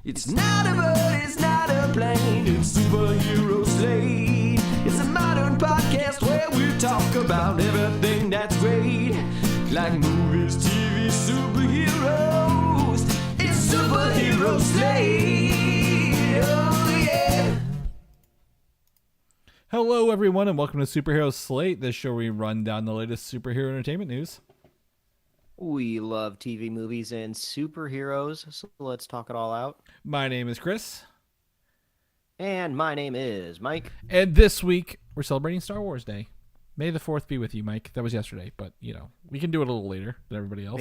It's not a bird, it's not a plane, it's Superhero Slate. It's a modern podcast where we talk about everything that's great, like movies, TV, superheroes. It's Superhero Slate, oh yeah. Hello, everyone, and welcome to Superhero Slate, this show where we run down the latest superhero entertainment news. We love TV, movies, and superheroes, so let's talk it all out. My name is Chris. And my name is Mike. And this week, we're celebrating Star Wars Day. May the 4th be with you, Mike. That was yesterday, but, you know, we can do it a little later than everybody else.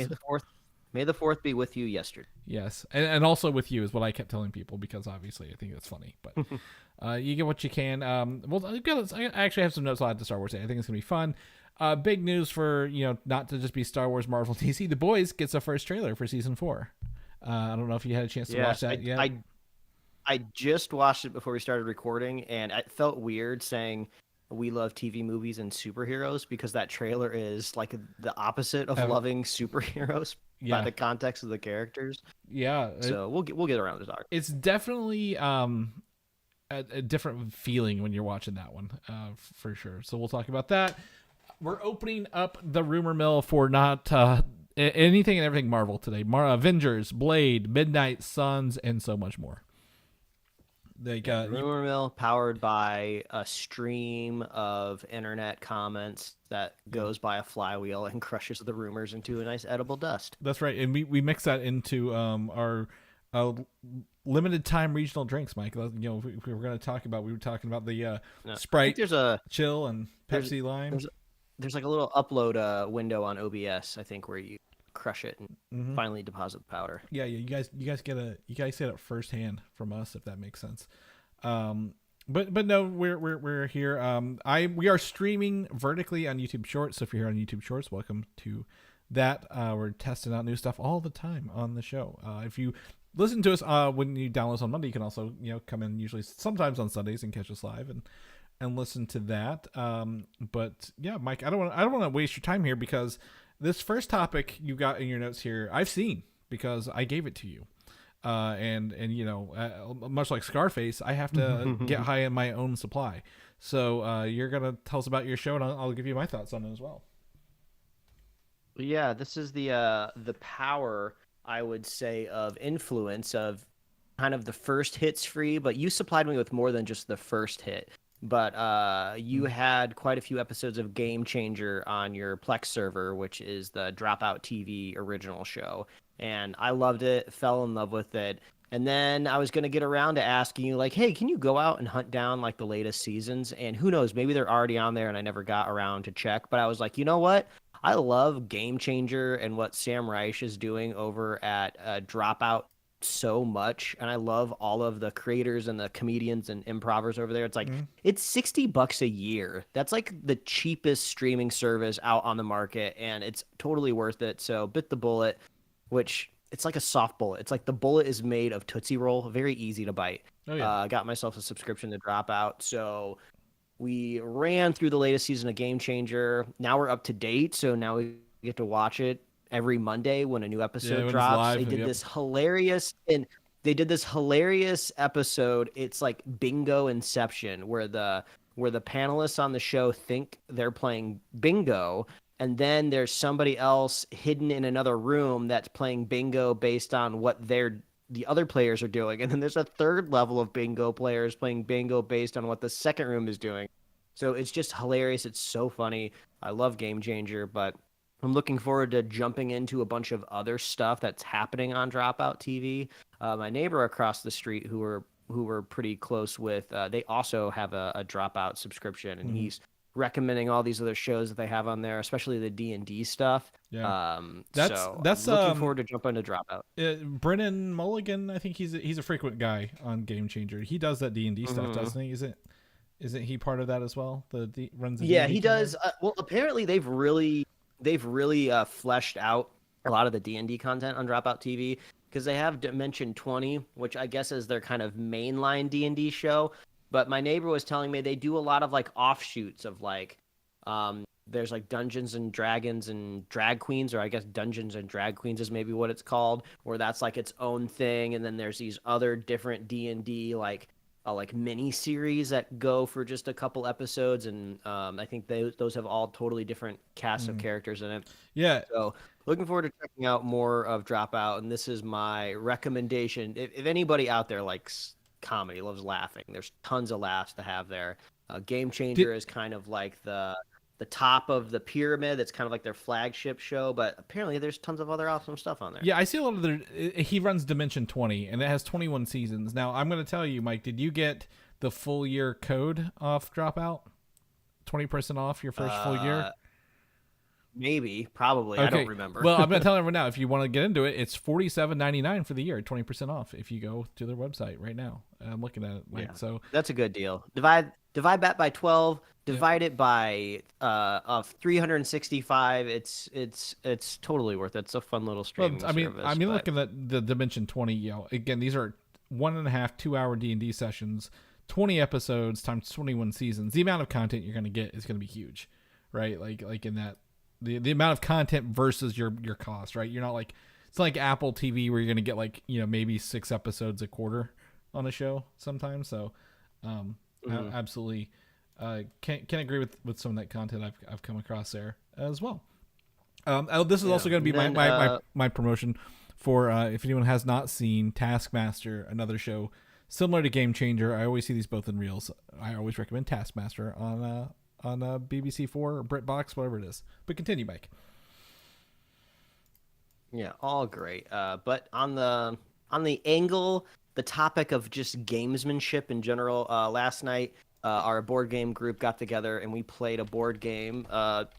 May the 4th be with you yesterday. Yes, and also with you is what I kept telling people, because obviously I think that's funny. But you get what you can. I actually have some notes on the Star Wars Day. I think it's going to be fun. Big news for, not to just be Star Wars, Marvel, DC. The Boys gets a first trailer for season 4. I don't know if you had a chance to watch that yet. I just watched it before we started recording, and it felt weird saying we love TV, movies, and superheroes, because that trailer is like the opposite of loving superheroes by the context of the characters. Yeah. So we'll get around to talk. It's definitely a different feeling when you're watching that one, for sure. So we'll talk about that. We're opening up the rumor mill for not anything and everything Marvel today. Avengers, Blade, Midnight Suns, and so much more. They got rumor mill powered by a stream of internet comments that goes by a flywheel and crushes the rumors into a nice edible dust. That's right, and we mix that into our limited time regional drinks, Mike. If we were going to talk about, we were talking about the Sprite, there's a Chill, and Pepsi Lime. There's like a little upload window on OBS, I think, where you crush it and finally deposit the powder. Yeah, you guys get it firsthand from us, if that makes sense. But no, we're here. We are streaming vertically on YouTube Shorts. So if you're here on YouTube Shorts, welcome to that. We're testing out new stuff all the time on the show. If you listen to us when you download us on Monday, you can also come in usually sometimes on Sundays and catch us live and listen to that. But yeah, Mike, I don't want to waste your time here, because this first topic you got in your notes here, I've seen, because I gave it to you. And much like Scarface, I have to get high in my own supply. So you're going to tell us about your show, and I'll give you my thoughts on it as well. Yeah, this is the power, I would say, of influence, of kind of the first hit's free, but you supplied me with more than just the first hit. But you had quite a few episodes of Game Changer on your Plex server, which is the Dropout TV original show. And I loved it, fell in love with it. And then I was going to get around to asking you, like, hey, can you go out and hunt down, like, the latest seasons? And who knows, maybe they're already on there and I never got around to check. But I was like, you know what? I love Game Changer and what Sam Reich is doing over at Dropout so much, and I love all of the creators and the comedians and improvers over there. It's like it's $60 a year. That's like the cheapest streaming service out on the market, and it's totally worth it. So bit the bullet, which it's like a soft bullet. It's like the bullet is made of Tootsie Roll, very easy to bite. Oh, yeah. I got myself a subscription to Dropout, so we ran through the latest season of Game Changer. Now we're up to date, so now we get to watch it every Monday when a new episode drops. They did this hilarious episode. It's like bingo inception, where the panelists on the show think they're playing bingo, and then there's somebody else hidden in another room that's playing bingo based on what the other players are doing. And then there's a third level of bingo players playing bingo based on what the second room is doing. So it's just hilarious. It's so funny. I love Game Changer, but I'm looking forward to jumping into a bunch of other stuff that's happening on Dropout TV. My neighbor across the street, who we're pretty close with, they also have a Dropout subscription, and he's recommending all these other shows that they have on there, especially the D&D stuff. Yeah, that's looking forward to jumping into Dropout. Brennan Mulligan, I think he's a frequent guy on Game Changer. He does that D&D stuff, doesn't he? Isn't he part of that as well? Runs. Yeah, he does. Well, apparently they've really fleshed out a lot of the D&D content on Dropout TV, because they have Dimension 20, which I guess is their kind of mainline D&D show. But my neighbor was telling me they do a lot of like offshoots of like there's like Dungeons and Dragons and Drag Queens, or I guess Dungeons and Drag Queens is maybe what it's called, where that's like its own thing. And then there's these other different D&D like mini series that go for just a couple episodes, and I think those have all totally different casts of characters in it. Yeah. So looking forward to checking out more of Dropout, and this is my recommendation. If anybody out there likes comedy, loves laughing, there's tons of laughs to have there. Game Changer is kind of like the top of the pyramid. That's kind of like their flagship show, but apparently there's tons of other awesome stuff on there. Yeah, I see a lot of their. He runs Dimension 20, and it has 21 seasons. Now, I'm going to tell you, Mike, did you get the full year code off Dropout? 20% off your first full year? Maybe, probably. I don't remember. Well, I'm going to tell everyone now, if you want to get into it, it's $47.99 for the year, 20% off if you go to their website right now. I'm looking at it, Mike. Yeah, so that's a good deal. Divide that by 12. Divide it by 365. It's totally worth it. It's a fun little streaming service. Looking at the Dimension 20, again, these are 1.5 2-hour D&D sessions, 20 episodes times 21 seasons. The amount of content you're going to get is going to be huge, right? Like in that the amount of content versus your cost, right? You're not like, it's like Apple TV where you're going to get like, maybe 6 episodes a quarter on a show sometimes. So absolutely can agree with some of that content I've come across there as well. This is also going to be my promotion for if anyone has not seen Taskmaster, another show similar to Game Changer. I always see these both in reels. I always recommend Taskmaster on BBC4 or BritBox, whatever it is. But continue, Mike. Yeah, all great. But on the angle, the topic of just gamesmanship in general, last night our board game group got together and we played a board game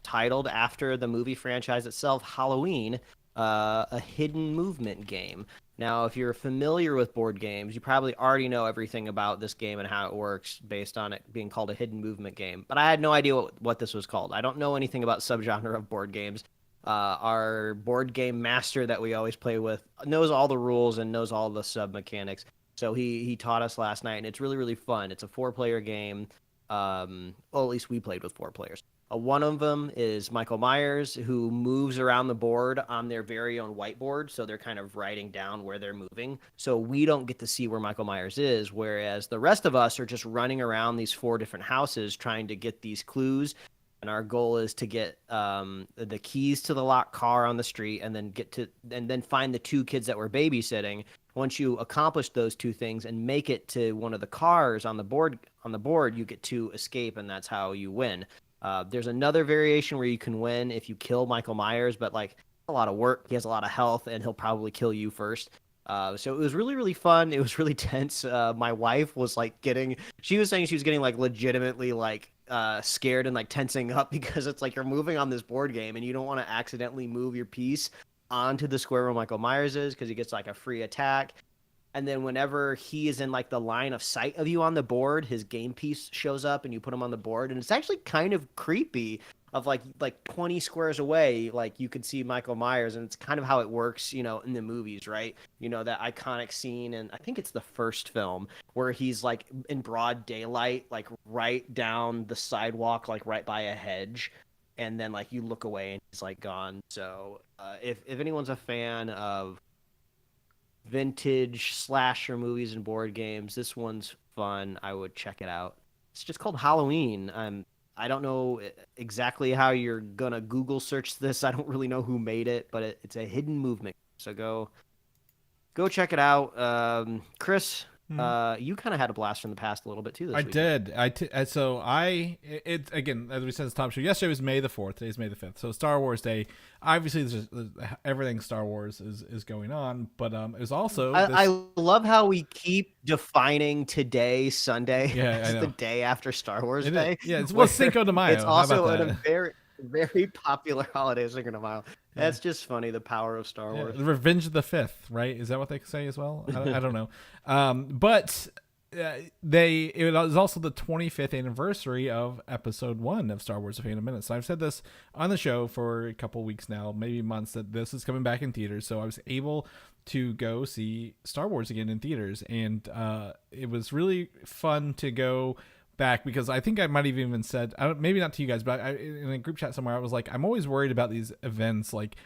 titled after the movie franchise itself, Halloween, a hidden movement game. Now, if you're familiar with board games, you probably already know everything about this game and how it works based on it being called a hidden movement game. But I had no idea what this was called. I don't know anything about subgenre of board games. Our board game master that we always play with knows all the rules and knows all the sub mechanics. So he taught us last night, and it's really, really fun. It's a 4-player game. Well, at least we played with 4 players. One of them is Michael Myers, who moves around the board on their very own whiteboard. So they're kind of writing down where they're moving. So we don't get to see where Michael Myers is, whereas the rest of us are just running around these 4 different houses trying to get these clues. And our goal is to get the keys to the locked car on the street, and then find the 2 kids that we're babysitting. Once you accomplish those 2 things and make it to one of the cars on the board, you get to escape, and that's how you win. There's another variation where you can win if you kill Michael Myers, but like a lot of work. He has a lot of health, and he'll probably kill you first. So it was really, really fun. It was really tense. My wife was like she was saying she was getting like legitimately like scared and like tensing up because it's like you're moving on this board game and you don't want to accidentally move your piece onto the square where Michael Myers is because he gets like a free attack. And then whenever he is in like the line of sight of you on the board, his game piece shows up and you put him on the board. And it's actually kind of creepy of like 20 squares away, like you could see Michael Myers. And it's kind of how it works, in the movies, right? That iconic scene. And I think it's the first film where he's like in broad daylight, like right down the sidewalk, like right by a hedge. And then like you look away and he's like gone. So if anyone's a fan of vintage slasher movies and board games, this one's fun. I would check it out. It's just called Halloween. I don't know exactly how you're gonna Google search this. I don't really know who made it, but it's a hidden movement. So go check it out. Chris, you kind of had a blast from the past a little bit too this week. Did. Again, as we said, it's top show. Yesterday was May the 4th. Today's May the 5th. So Star Wars Day. Obviously, there's everything Star Wars is going on, but it was also. I love how we keep defining today, Sunday, as the day after Star Wars Day. It's Cinco de Mayo. It's also a very, very popular holiday, Cinco de Mayo. That's just funny, the power of Star Wars. Revenge of the 5th, right? Is that what they say as well? I don't know. But it was also the 25th anniversary of Episode 1 of Star Wars: A Phantom Menace. So I've said this on the show for a couple weeks now, maybe months, that this is coming back in theaters. So I was able to go see Star Wars again in theaters, and it was really fun to go back because I think I might have even said, maybe not to you guys, but in a group chat somewhere, I was like, I'm always worried about these events. Like,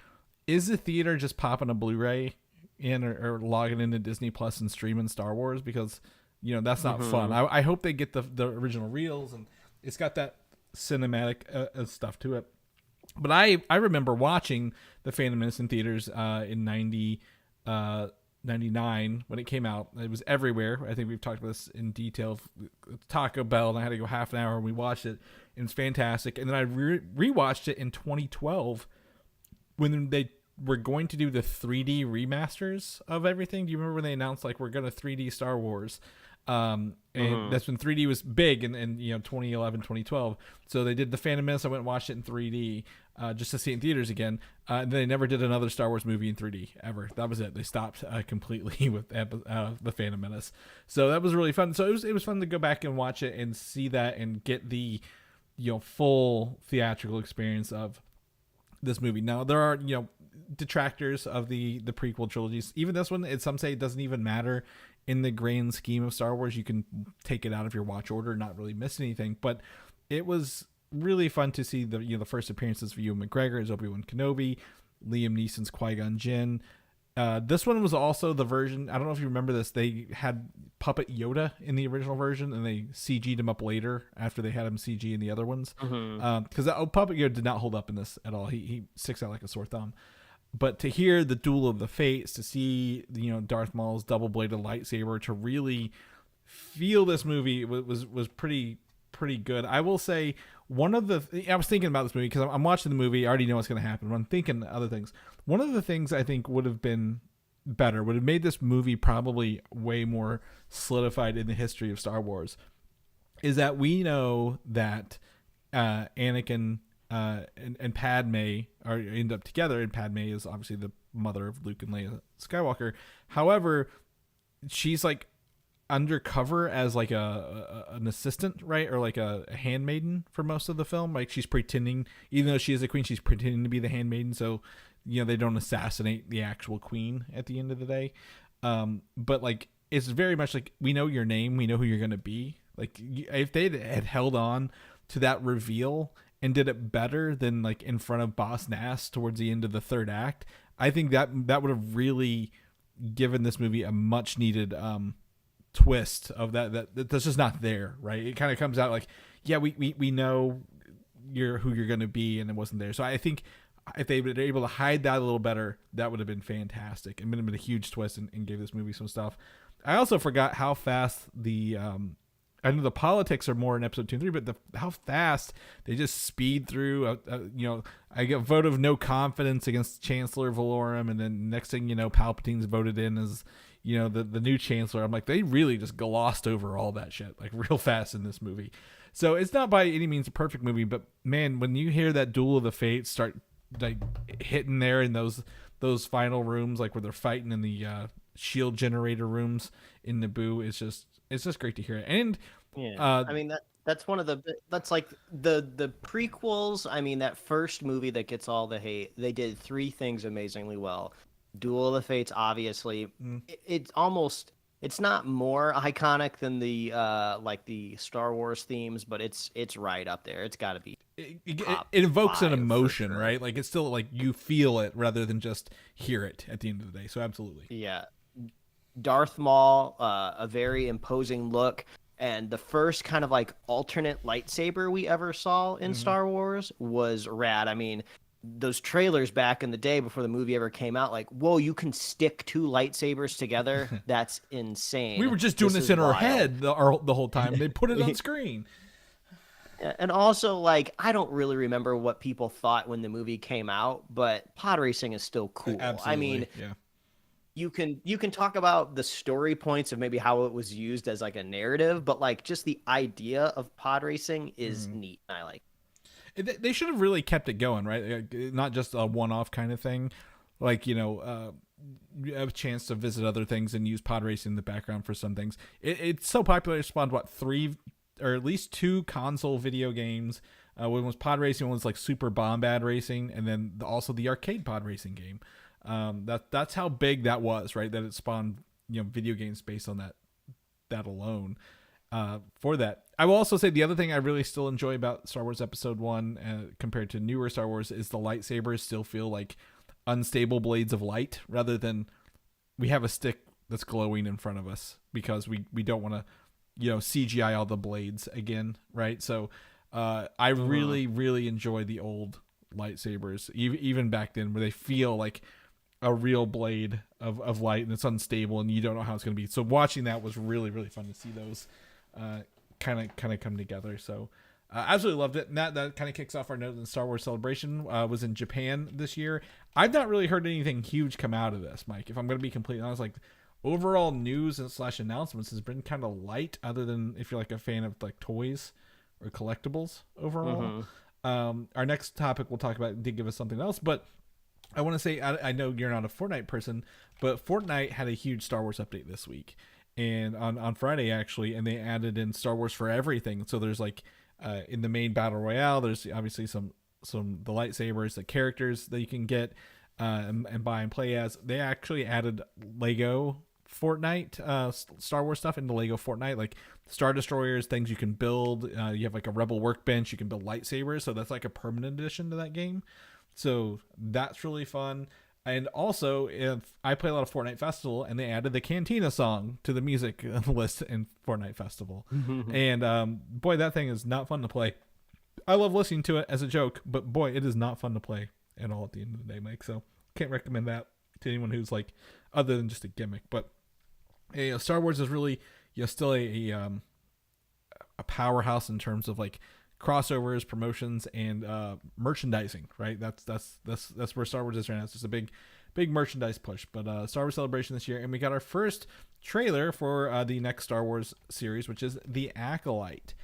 is the theater just popping a Blu-ray in or logging into Disney Plus and streaming Star Wars? Because, that's not fun. I hope they get the original reels, and it's got that cinematic stuff to it. But I remember watching The Phantom Menace in theaters in 99 when it came out. It was everywhere. I think we've talked about this in detail. Taco Bell, and I had to go half an hour and we watched it. It was fantastic. And then I rewatched it in 2012 when they were going to do the 3D remasters of everything. Do you remember when they announced like we're going to 3D Star Wars? And that's when 3D was big in 2011, 2012. So they did The Phantom Menace. I went and watched it in 3D just to see it in theaters again. And they never did another Star Wars movie in 3D ever. That was it. They stopped completely with The Phantom Menace. So that was really fun. So it was fun to go back and watch it and see that and get the full theatrical experience of this movie. Now there are detractors of the prequel trilogies. Even this one, some say it doesn't even matter in the grand scheme of Star Wars. You can take it out of your watch order and not really miss anything. But it was really fun to see the first appearances of Ewan McGregor as Obi-Wan Kenobi, Liam Neeson's Qui-Gon Jinn. This one was also the version, I don't know if you remember this, they had Puppet Yoda in the original version, and they CG'd him up later after they had him CG in the other ones. Because Puppet Yoda did not hold up in this at all. He sticks out like a sore thumb. But to hear the Duel of the Fates, to see Darth Maul's double-bladed lightsaber, to really feel this movie was pretty good. I will say I was thinking about this movie because I'm watching the movie. I already know what's going to happen, but I'm thinking other things. One of the things I think would have been better, would have made this movie probably way more solidified in the history of Star Wars, is that we know that Anakin and Padme end up together, and Padme is obviously the mother of Luke and Leia Skywalker. However, she's like undercover as like an assistant, right, or like a handmaiden for most of the film. Like she's pretending, even though she is a queen, she's pretending to be the handmaiden, so they don't assassinate the actual queen at the end of the day. But like it's very much like, we know your name, we know who you're gonna be. Like if they had held on to that reveal and did it better than like in front of Boss Nass towards the end of the third act, I think that would have really given this movie a much needed twist of that's just not there, right? It kind of comes out like, yeah, we know who you're going to be, and it wasn't there. So I think if they were able to hide that a little better, that would have been fantastic and been a huge twist and gave this movie some stuff. I also forgot how fast I know the politics are more in episode 2 and 3, but how fast they just speed through. I get a vote of no confidence against Chancellor Valorum, and then next thing you know, Palpatine's voted in as the new Chancellor. I'm like, they really just glossed over all that shit like real fast in this movie. So it's not by any means a perfect movie, but man, when you hear that Duel of the Fates start like hitting there in those final rooms, like where they're fighting in the shield generator rooms in Naboo, it's just great to hear it. And I mean that's one of that's like the prequels. I mean, that first movie that gets all the hate, they did three things amazingly well. Duel of the Fates, obviously, it's not more iconic than the like the Star Wars themes, but it's right up there. It's got to be. It evokes an emotion, sure. Right? Like it's still like you feel it rather than just hear it at the end of the day. So absolutely. Yeah. Darth Maul, a very imposing look, and the first kind of like alternate lightsaber we ever saw in Star Wars was rad. I mean, those trailers back in the day before the movie ever came out, like, whoa, you can stick two lightsabers together? That's insane. We were just doing this in our head the whole time. They put it on screen. And also, like, I don't really remember what people thought when the movie came out, but pod racing is still cool. Absolutely. I mean, yeah. You can talk about the story points of maybe how it was used as like a narrative, but like just the idea of pod racing is neat. I like it. They should have really kept it going, right? Not just a one-off kind of thing. Like, you have a chance to visit other things and use pod racing in the background for some things. It's so popular. It spawned, 3 or at least 2 console video games. One was pod racing, one was like Super Bombad Racing, and then also the arcade pod racing game. That's how big that was, right? That it spawned, video games based on that alone. for that. I will also say the other thing I really still enjoy about Star Wars Episode 1 compared to newer Star Wars is the lightsabers still feel like unstable blades of light rather than we have a stick that's glowing in front of us because we don't want to, CGI all the blades again, right? So I really, really enjoy the old lightsabers, even back then, where they feel like a real blade of light and it's unstable and you don't know how it's going to be. So watching that was really, really fun to see those kind of come together. So absolutely loved it. And that kind of kicks off our note in Star Wars Celebration. Was in Japan this year. I've not really heard anything huge come out of this, Mike. If I'm going to be completely honest, like overall news and / announcements has been kind of light, other than if you're like a fan of like toys or collectibles overall. Our next topic we'll talk about did give us something else, but I want to say I know you're not a Fortnite person, but Fortnite had a huge Star Wars update this week, and on Friday actually, and they added in Star Wars for everything. So there's like in the main battle royale, there's obviously some the lightsabers, the characters that you can get and buy and play as. They actually added Lego Fortnite Star Wars stuff into Lego Fortnite, like Star Destroyers, things you can build. You have like a Rebel workbench, you can build lightsabers, so that's like a permanent addition to that game. So that's really fun. And also, if I play a lot of Fortnite Festival, and they added the Cantina song to the music list in Fortnite Festival. And boy, that thing is not fun to play. I love listening to it as a joke, but boy, it is not fun to play at all at the end of the day, Mike. So can't recommend that to anyone who's like other than just a gimmick. But Star Wars is really still a powerhouse in terms of like crossovers, promotions, and merchandising, right? That's where Star Wars is right now. It's just a big merchandise push. But Star Wars Celebration this year, and we got our first trailer for the next Star Wars series, which is The Acolyte.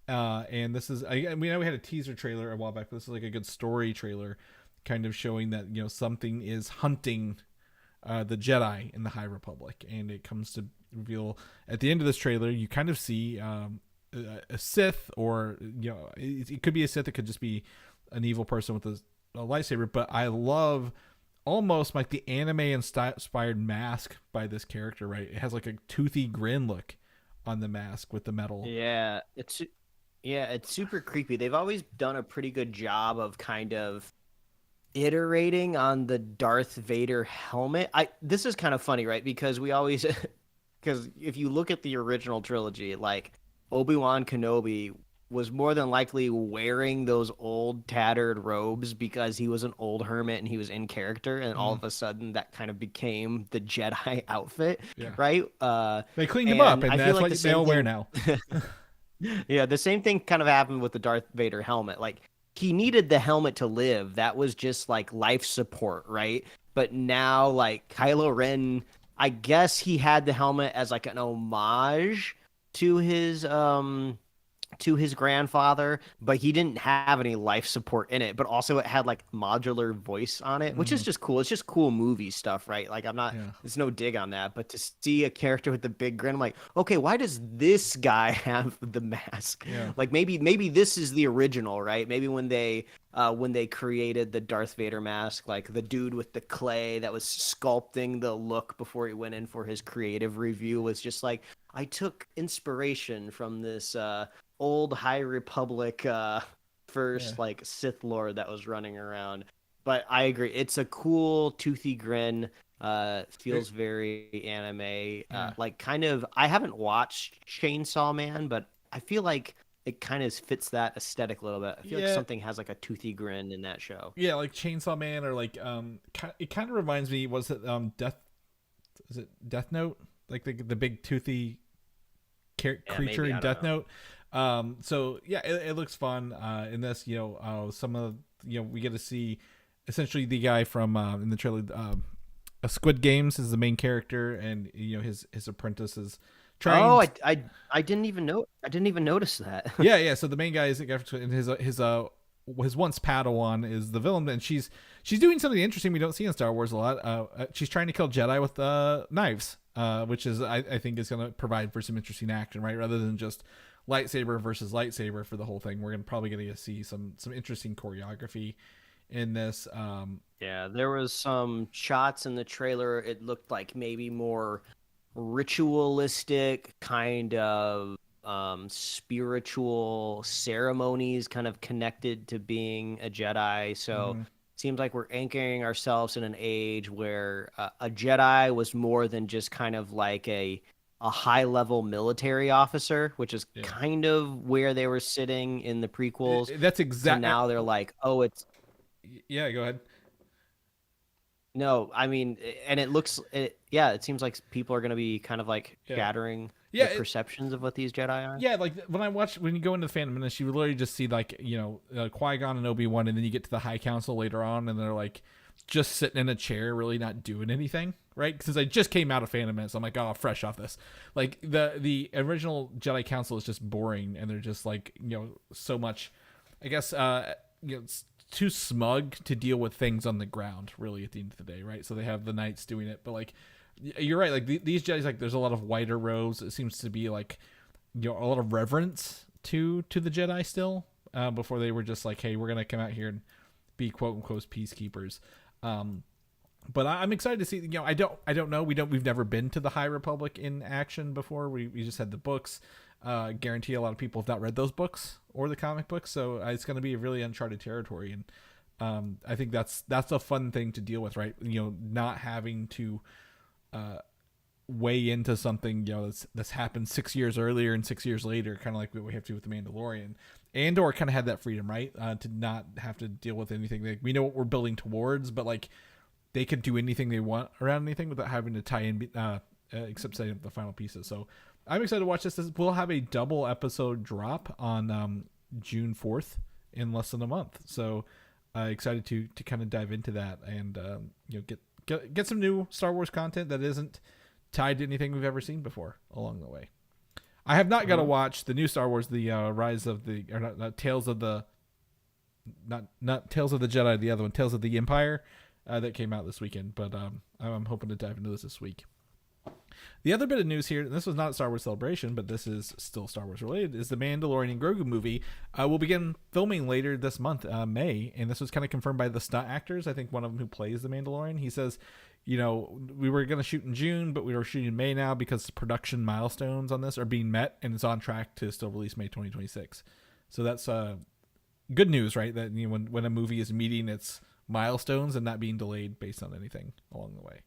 And this is, we know we had a teaser trailer a while back, but this is like a good story trailer, kind of showing that something is hunting the Jedi in the High Republic, and it comes to reveal at the end of this trailer. You kind of see a Sith, or it could be a Sith, it could just be an evil person with a lightsaber, but I love almost like the anime inspired mask by this character, right? It has like a toothy grin look on the mask with the metal. It's super creepy. They've always done a pretty good job of kind of iterating on the Darth Vader helmet. This is kind of funny, right? Because we always because if you look at the original trilogy, like Obi-Wan Kenobi was more than likely wearing those old tattered robes because he was an old hermit and he was in character, and all of a sudden that kind of became the Jedi outfit, right? They cleaned him up, and I that's feel like what they all wear now. Yeah, the same thing kind of happened with the Darth Vader helmet. Like, he needed the helmet to live. That was just like life support, right? But now, like, Kylo Ren, I guess he had the helmet as like an homage to his grandfather, but he didn't have any life support in it. But also it had like modular voice on it, which is just cool. It's just cool movie stuff, right? Like, there's no dig on that. But to see a character with the big grin, I'm like, okay, why does this guy have the mask? Like, maybe this is the original, right? Maybe when they created the Darth Vader mask, like the dude with the clay that was sculpting the look before he went in for his creative review was just like, I took inspiration from this old High Republic first like Sith Lord that was running around. But I agree, it's a cool toothy grin. Feels very anime. Like, kind of, I haven't watched Chainsaw Man, but I feel like it kind of fits that aesthetic a little bit. I feel like something has like a toothy grin in that show. Yeah, like Chainsaw Man, or like it kind of reminds me, was it Death Note? Like the big toothy creature in Death Note. So yeah, it looks fun in this. Some of we get to see essentially the guy from in the trailer. Squid Games is the main character, and his apprentice is trying. Oh, I didn't even know. I didn't even notice that. yeah. So the main guy is, and his once Padawan is the villain, and she's doing something interesting we don't see in Star Wars a lot. She's trying to kill Jedi with knives, which is I think is going to provide for some interesting action, right? Rather than just lightsaber versus lightsaber for the whole thing, we're probably going to see some interesting choreography in this. Yeah, there was some shots in the trailer. It looked like maybe more ritualistic, kind of spiritual ceremonies kind of connected to being a Jedi. So it seems like we're anchoring ourselves in an age where a Jedi was more than just kind of like a high level military officer, which is kind of where they were sitting in the prequels. That's So exactly. now they're like, oh, it's Yeah, go ahead. no, I mean, and it seems like people are going to be kind of like shattering Yeah, the perceptions of what these Jedi are. Yeah, like when you go into the Phantom Menace, you literally just see like Qui-Gon and Obi-Wan, and then you get to the High Council later on, and they're like just sitting in a chair, really not doing anything, right? Since I just came out of Phantom Menace, I'm like, oh, fresh off this. Like the original Jedi Council is just boring, and they're just like so much, I guess it's too smug to deal with things on the ground. Really, at the end of the day, right? So they have the knights doing it, but like. You're right. Like these Jedi's, like there's a lot of whiter robes. It seems to be like, a lot of reverence to the Jedi still. Before they were just like, hey, we're gonna come out here and be quote unquote peacekeepers. But I'm excited to see. I don't know. We've never been to the High Republic in action before. We just had the books. Guarantee a lot of people have not read those books or the comic books, so it's going to be a really uncharted territory. And I think that's a fun thing to deal with, right? Not having to weigh into something that's happened 6 years earlier and 6 years later, kind of like what we have to do with the Mandalorian, and or kind of had that freedom, right, to not have to deal with anything. Like, we know what we're building towards, but like they could do anything they want around anything without having to tie in except setting up the final pieces. So I'm excited to watch this. We'll have a double episode drop on June 4th in less than a month, so excited to kind of dive into that and get some new Star Wars content that isn't tied to anything we've ever seen before along the way. I have not got to watch the new Star Wars, the Rise of the, or not Tales of the, not Tales of the Jedi, the other one, Tales of the Empire, that came out this weekend. But I'm hoping to dive into this week. The other bit of news here, and this was not Star Wars Celebration, but this is still Star Wars related, is the Mandalorian and Grogu movie will begin filming later this month, May, and this was kind of confirmed by the stunt actors. I think one of them who plays the Mandalorian, he says, we were going to shoot in June, but we were shooting in May now because production milestones on this are being met, and it's on track to still release May 2026. So that's good news, right? That when a movie is meeting its milestones and not being delayed based on anything along the way.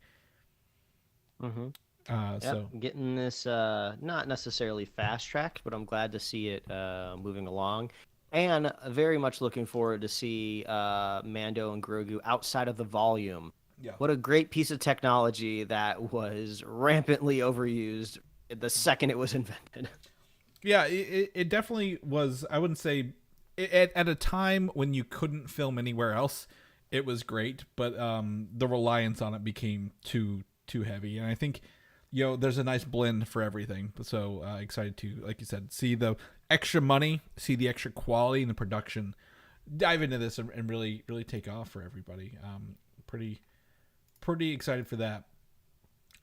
So getting this not necessarily fast tracked, but I'm glad to see it moving along, and very much looking forward to see Mando and Grogu outside of the volume. Yeah. What a great piece of technology that was rampantly overused the second it was invented. Yeah, it definitely was. I wouldn't say at a time when you couldn't film anywhere else, it was great, but the reliance on it became too heavy, and I think. There's a nice blend for everything. So excited to, like you said, see the extra money, see the extra quality in the production, dive into this and really, really take off for everybody. Pretty excited for that.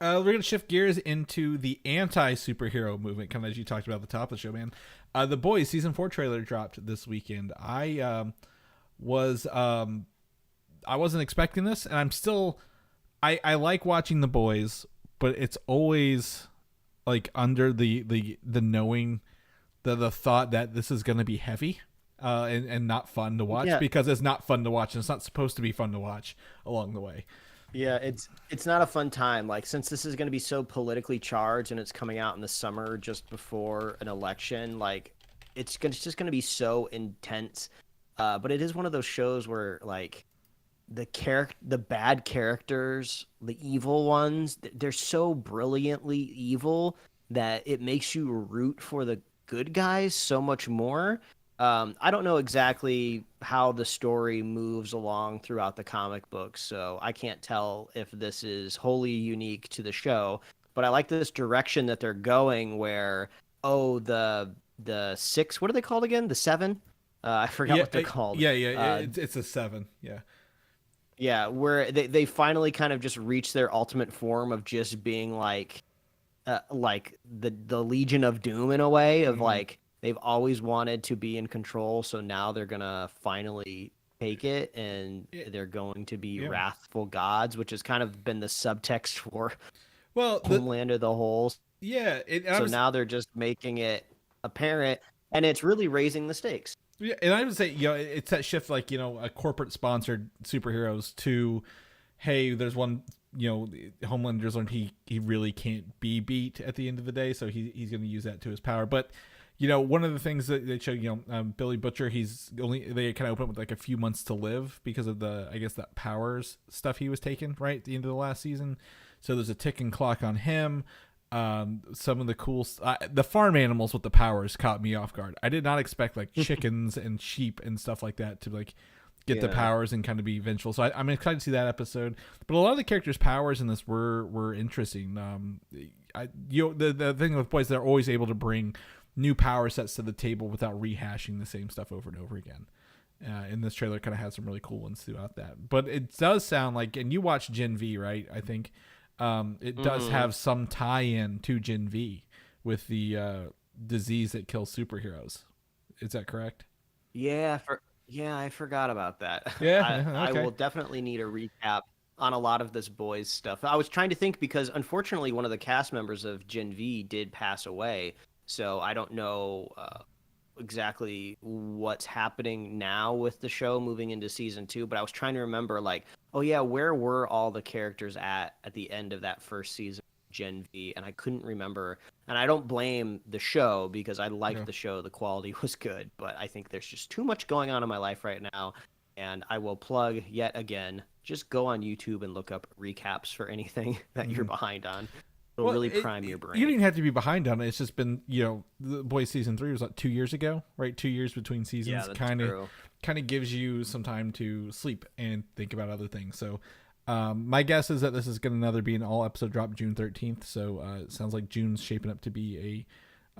We're going to shift gears into the anti-superhero movement, kind of as you talked about at the top of the show, man. The Boys Season 4 trailer dropped this weekend. I wasn't expecting this, and I'm still... I like watching The Boys, but it's always like under the knowing, the thought that this is going to be heavy and not fun to watch, because it's not fun to watch, and it's not supposed to be fun to watch along the way. Yeah, it's not a fun time. Like, since this is going to be so politically charged and it's coming out in the summer just before an election, like it's just going to be so intense. But it is one of those shows where like the bad characters, the evil ones, they're so brilliantly evil that it makes you root for the good guys so much more. I don't know exactly how the story moves along throughout the comic books, so I can't tell if this is wholly unique to the show, but I like this direction that they're going where, the six, what are they called again? The seven? I forgot what they're called. It's a 7. Yeah. Yeah, where they finally kind of just reach their ultimate form of just being like the Legion of Doom in a way of like they've always wanted to be in control, so now they're gonna finally take it, and they're going to be wrathful gods, which has kind of been the subtext for Homelander the whole. Yeah, so now they're just making it apparent, and it's really raising the stakes. Yeah, and I would say, it's that shift, like, a corporate sponsored superheroes to, hey, there's one, Homelander's learned he really can't be beat at the end of the day, so he's going to use that to his power. But one of the things that they show, Billy Butcher, they kind of open up with like a few months to live because of that powers stuff he was taking right at the end of the last season. So there's a ticking clock on him. Some of the cool the farm animals with the powers caught me off guard. I did not expect like chickens and sheep and stuff like that to like get the powers and kind of be vengeful. So I'm excited to see that episode. But a lot of the characters' powers in this were interesting. The thing with boys, they're always able to bring new power sets to the table without rehashing the same stuff over and over again. And this trailer kind of has some really cool ones throughout that. But it does sound like, and you watch Gen V, right? I think it does have some tie-in to Gen V with the disease that kills superheroes. Is that correct? Yeah, I forgot about that. Yeah, I okay. will definitely need a recap on a lot of this boys stuff. I was trying to think because unfortunately one of the cast members of Gen V did pass away, so I don't know exactly what's happening now with the show moving into season 2. But I was trying to remember, like, oh yeah, where were all the characters at the end of that first season of Gen V? And I couldn't remember. And I don't blame the show because I liked the show. The quality was good, but I think there's just too much going on in my life right now. And I will plug yet again, just go on YouTube and look up recaps for anything that you're behind on. It'll really prime your brain. You don't even have to be behind on it. It's just been, the Boys season 3 was like 2 years ago, right? 2 years between seasons. Yeah, that's true. Kind of gives you some time to sleep and think about other things. So my guess is that this is going to be an all episode drop June 13th. So it sounds like June's shaping up to be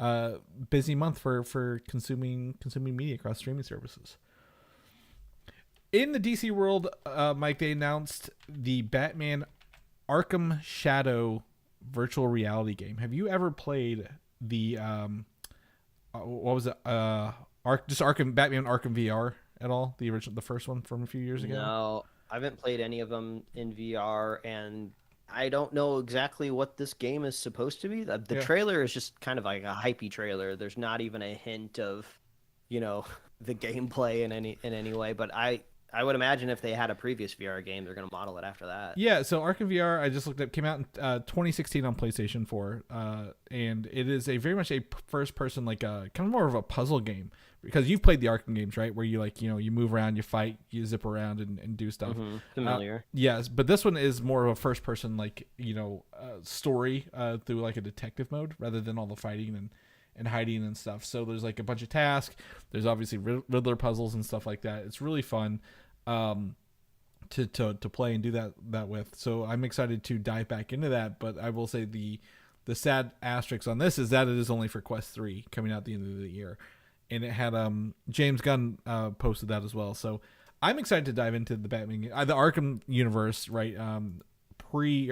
a busy month for consuming media across streaming services. In the DC world, Mike, they announced the Batman Arkham Shadow virtual reality game. Have you ever played the what was it? Arkham Batman Arkham VR at all? The first one from a few years ago? No, I haven't played any of them in VR, and I don't know exactly what this game is supposed to be. The trailer is just kind of like a hypey trailer. There's not even a hint of, the gameplay in any way, but I would imagine if they had a previous VR game, they're going to model it after that. Yeah, so Arkham VR, I just looked up, came out in 2016 on PlayStation 4, and it is very much a first-person, like kind of more of a puzzle game, because you've played the Arkham games, right? Where you you move around, you fight, you zip around and do stuff. Familiar. Yes, but this one is more of a first-person, story through like a detective mode rather than all the fighting and hiding and stuff. So there's like a bunch of tasks. There's obviously Riddler puzzles and stuff like that. It's really fun to play and do that with. So I'm excited to dive back into that. But I will say the sad asterisk on this is that it is only for Quest 3 coming out at the end of the year, and it had James Gunn posted that as well. So I'm excited to dive into the Batman, the Arkham universe, right? Pre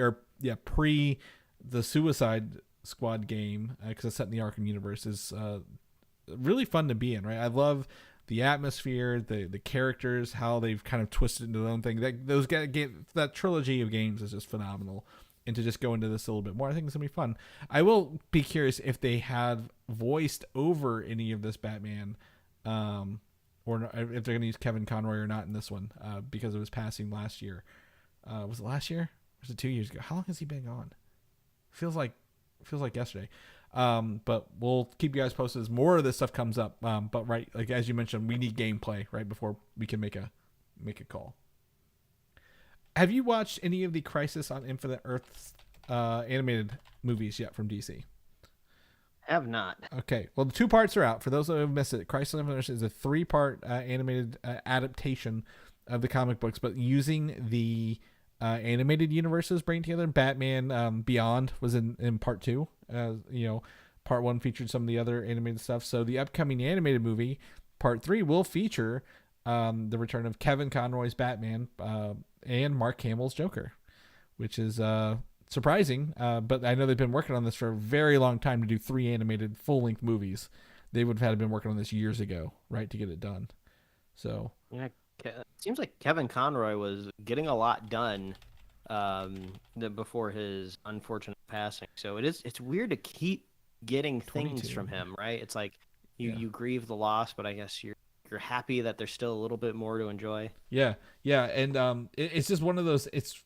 the Suicide Squad game, because it's set in the Arkham universe, is really fun to be in, right? I love the atmosphere, the characters, how they've kind of twisted into their own thing. That trilogy of games is just phenomenal. And to just go into this a little bit more, I think it's gonna be fun. I will be curious if they had voiced over any of this Batman, or if they're gonna use Kevin Conroy or not in this one, because of his passing last year. Was it last year? Or was it 2 years ago? How long has he been gone? Feels like yesterday. But we'll keep you guys posted as more of this stuff comes up. But right, like as you mentioned, we need gameplay right before we can make a call. Have you watched any of the Crisis on Infinite Earths animated movies yet from DC? Have not. Okay, well the 2 parts are out. For those that have missed it, Crisis on Infinite Earths is a 3-part animated adaptation of the comic books, but using the animated universes bring together. Batman Beyond was in part 2. Part 1 featured some of the other animated stuff. So the upcoming animated movie, part 3, will feature the return of Kevin Conroy's Batman and Mark Hamill's Joker, which is surprising. But I know they've been working on this for a very long time to do 3 animated full-length movies. They would have had been working on this years ago, right, to get it done. So yeah. It seems like Kevin Conroy was getting a lot done before his unfortunate passing. So it's weird to keep getting things 22. from him, right? It's like Yeah. you grieve the loss, but I guess you're happy that there's still a little bit more to enjoy. Yeah, yeah, and it's just one of those. It's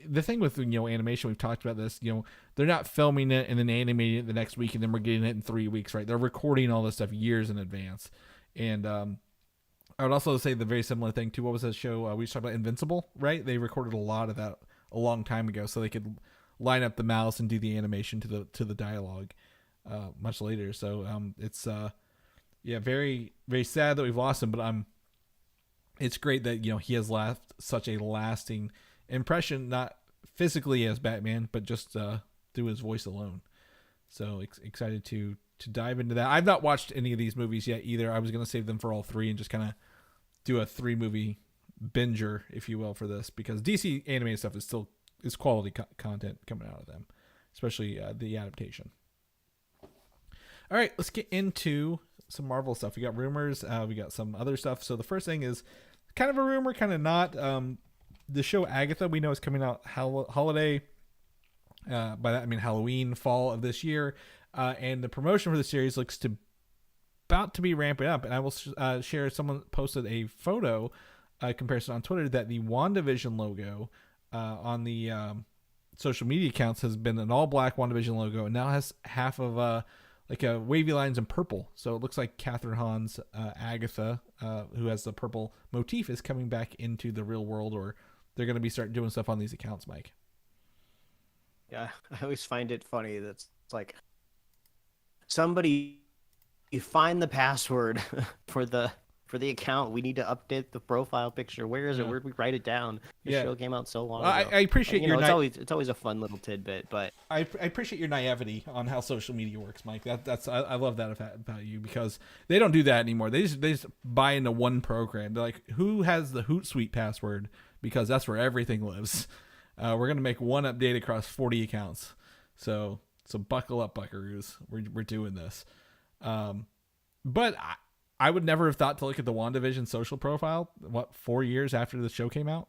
the thing with animation. We've talked about this. They're not filming it and then animating it the next week, and then we're getting it in 3 weeks, right? They're recording all this stuff years in advance, and I would also say the very similar thing to what was that show we just talked about, Invincible, right? They recorded a lot of that a long time ago, so they could line up the mouse and do the animation to the dialogue much later. So it's very very sad that we've lost him, but it's great that he has left such a lasting impression, not physically as Batman, but just through his voice alone. So excited to dive into that. I've not watched any of these movies yet either. I was going to save them for all three and just kind of do a 3-movie binger, if you will, for this, because DC animated stuff is quality content coming out of them, especially the adaptation. All right, let's get into some Marvel stuff. We got rumors, we got some other stuff. So the first thing is kind of a rumor, kind of not. The show Agatha, we know, is coming out holiday. By that I mean Halloween, fall of this year, and the promotion for the series looks about to be ramping up. And I will share. Someone posted a photo comparison on Twitter that the WandaVision logo on the social media accounts has been an all black WandaVision logo, and now has half of like a wavy lines in purple. So it looks like Catherine Hahn's Agatha, who has the purple motif, is coming back into the real world, or they're going to be starting doing stuff on these accounts, Mike. Yeah, I always find it funny that it's like somebody, you find the password for the account. We need to update the profile picture. Where is it? Where'd we write it down? The show came out so long ago. I appreciate your it's always a fun little tidbit, but I appreciate your naivety on how social media works, Mike. I love that about you, because they don't do that anymore. They just buy into one program. They're like, who has the Hootsuite password? Because that's where everything lives. We're gonna make one update across 40 accounts. So buckle up, buckaroos. We're doing this. But I would never have thought to look at the WandaVision social profile 4 years after the show came out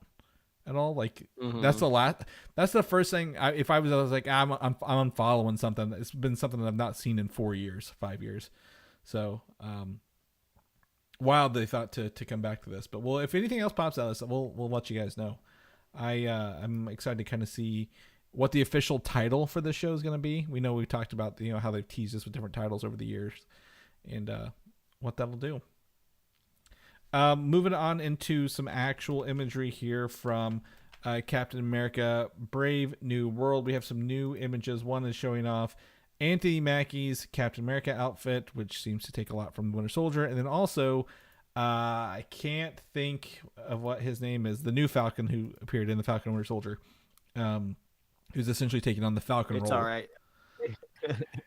at all. Like that's the first thing. If I was like, I'm unfollowing something. It's been something that I've not seen in 4 years, 5 years. So wild they thought to come back to this. But if anything else pops out of this, we'll let you guys know. I'm excited to kind of see what the official title for this show is going to be. We know we talked about how they've teased us with different titles over the years, and what that'll do. Moving on into some actual imagery here from Captain America: Brave New World. We have some new images. One is showing off Anthony Mackie's Captain America outfit, which seems to take a lot from Winter Soldier, and then also I can't think of what his name is, the new Falcon who appeared in the Falcon and Winter Soldier, who's essentially taking on the Falcon role. It's all right.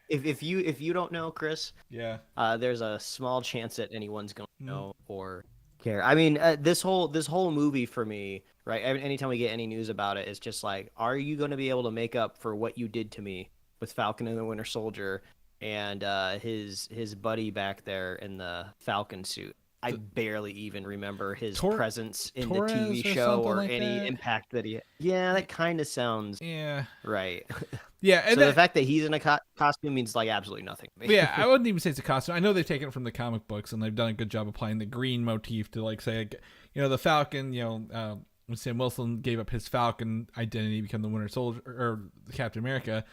If you don't know, Chris, yeah, there's a small chance that anyone's going to know or care. I mean, this whole movie for me, right? Anytime we get any news about it, it's just like, are you going to be able to make up for what you did to me with Falcon and the Winter Soldier and his buddy back there in the Falcon suit? I barely even remember his presence in the TV show or like any impact that he had. Yeah, that kind of sounds right. Yeah, and so the fact that he's in a costume means like absolutely nothing to me. Yeah, I wouldn't even say it's a costume. I know they've taken it from the comic books, and they've done a good job applying the green motif to, like, say, the Falcon. When Sam Wilson gave up his Falcon identity, become the Winter Soldier or Captain America.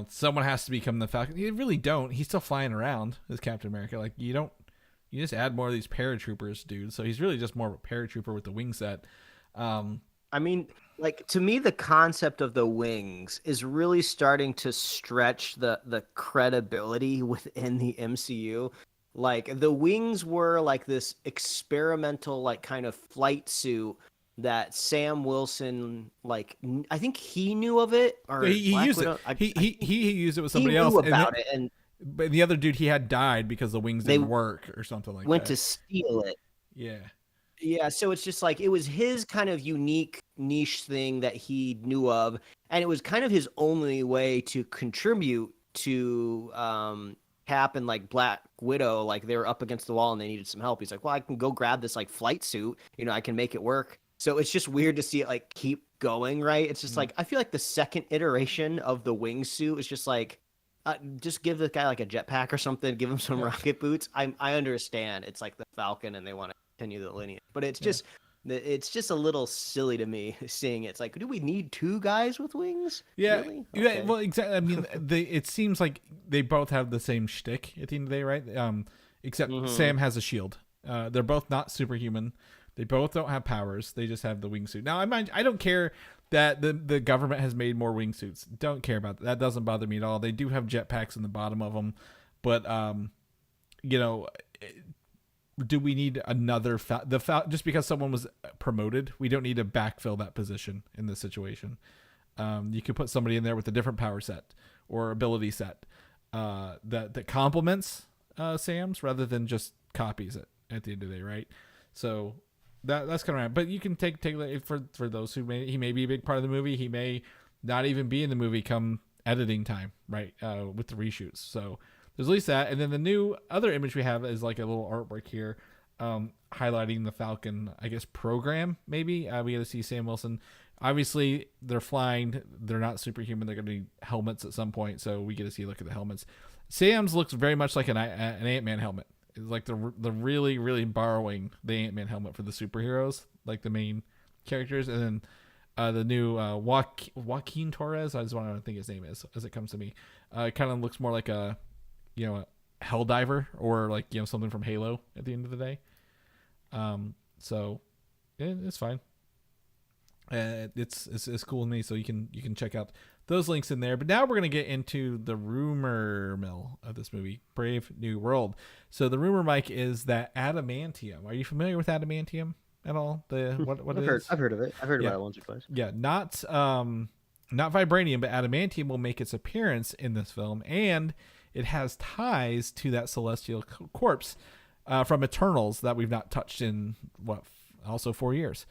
Someone has to become the Falcon. You really don't. He's still flying around as Captain America. Like, you don't. You just add more of these paratroopers, dude. So he's really just more of a paratrooper with the wing set. I mean, like, to me, the concept of the wings is really starting to stretch the credibility within the MCU. Like, the wings were like this experimental, like, kind of flight suit that Sam Wilson, like, I think he knew of it, or he used it. He used it with somebody else. About it, and but the other dude he had died because the wings didn't work or something like that. Went to steal it. Yeah, so it's just like, it was his kind of unique niche thing that he knew of, and it was kind of his only way to contribute to Cap and, like, Black Widow. Like, they were up against the wall and they needed some help. He's like, well, I can go grab this, like, flight suit. I can make it work. So it's just weird to see it, like, keep going, right? It's just like, I feel like the second iteration of the wingsuit is just like, Just give the guy like a jetpack or something. Give him some rocket boots. I understand. It's like the Falcon, and they want to continue the lineage, but it's just a little silly to me seeing it. It's like, do we need two guys with wings? Yeah, Really? yeah. Okay. Well, exactly. I mean, it seems like they both have the same shtick at the end of the day, right? Except Sam has a shield. They're both not superhuman. They both don't have powers. They just have the wingsuit. Now, I don't care that the government has made more wingsuits. Don't care about that. That doesn't bother me at all. They do have jetpacks in the bottom of them, but you know, do we need another just because someone was promoted? We don't need to backfill that position in this situation. You could put somebody in there with a different power set or ability set that complements Sam's rather than just copies it at the end of the day, right? So that's kind of right. But you can take for those who he may be a big part of the movie. He may not even be in the movie come editing time, right? With the reshoots. So there's at least that. And then the new other image we have is like a little artwork here, highlighting the Falcon, I guess, program. Maybe we get to see Sam Wilson. Obviously, they're flying. They're not superhuman. They're going to be helmets at some point. So we get to see a look at the helmets. Sam's looks very much like an Ant-Man helmet. It's like the really, really borrowing the Ant-Man helmet for the superheroes, like the main characters. And then the new Joaquin Torres, I just want to think his name is as it comes to me. It kind of looks more like a Helldiver or like, something from Halo at the end of the day. So it's fine. It's cool with me. So you can check out those links in there. But now we're going to get into the rumor mill of this movie, Brave New World. So the rumor, Mike, is that adamantium. Are you familiar with adamantium at all? What I've heard of it. I've heard about it once or twice. Yeah, not vibranium, but adamantium will make its appearance in this film, and it has ties to that celestial corpse from Eternals that we've not touched in also 4 years.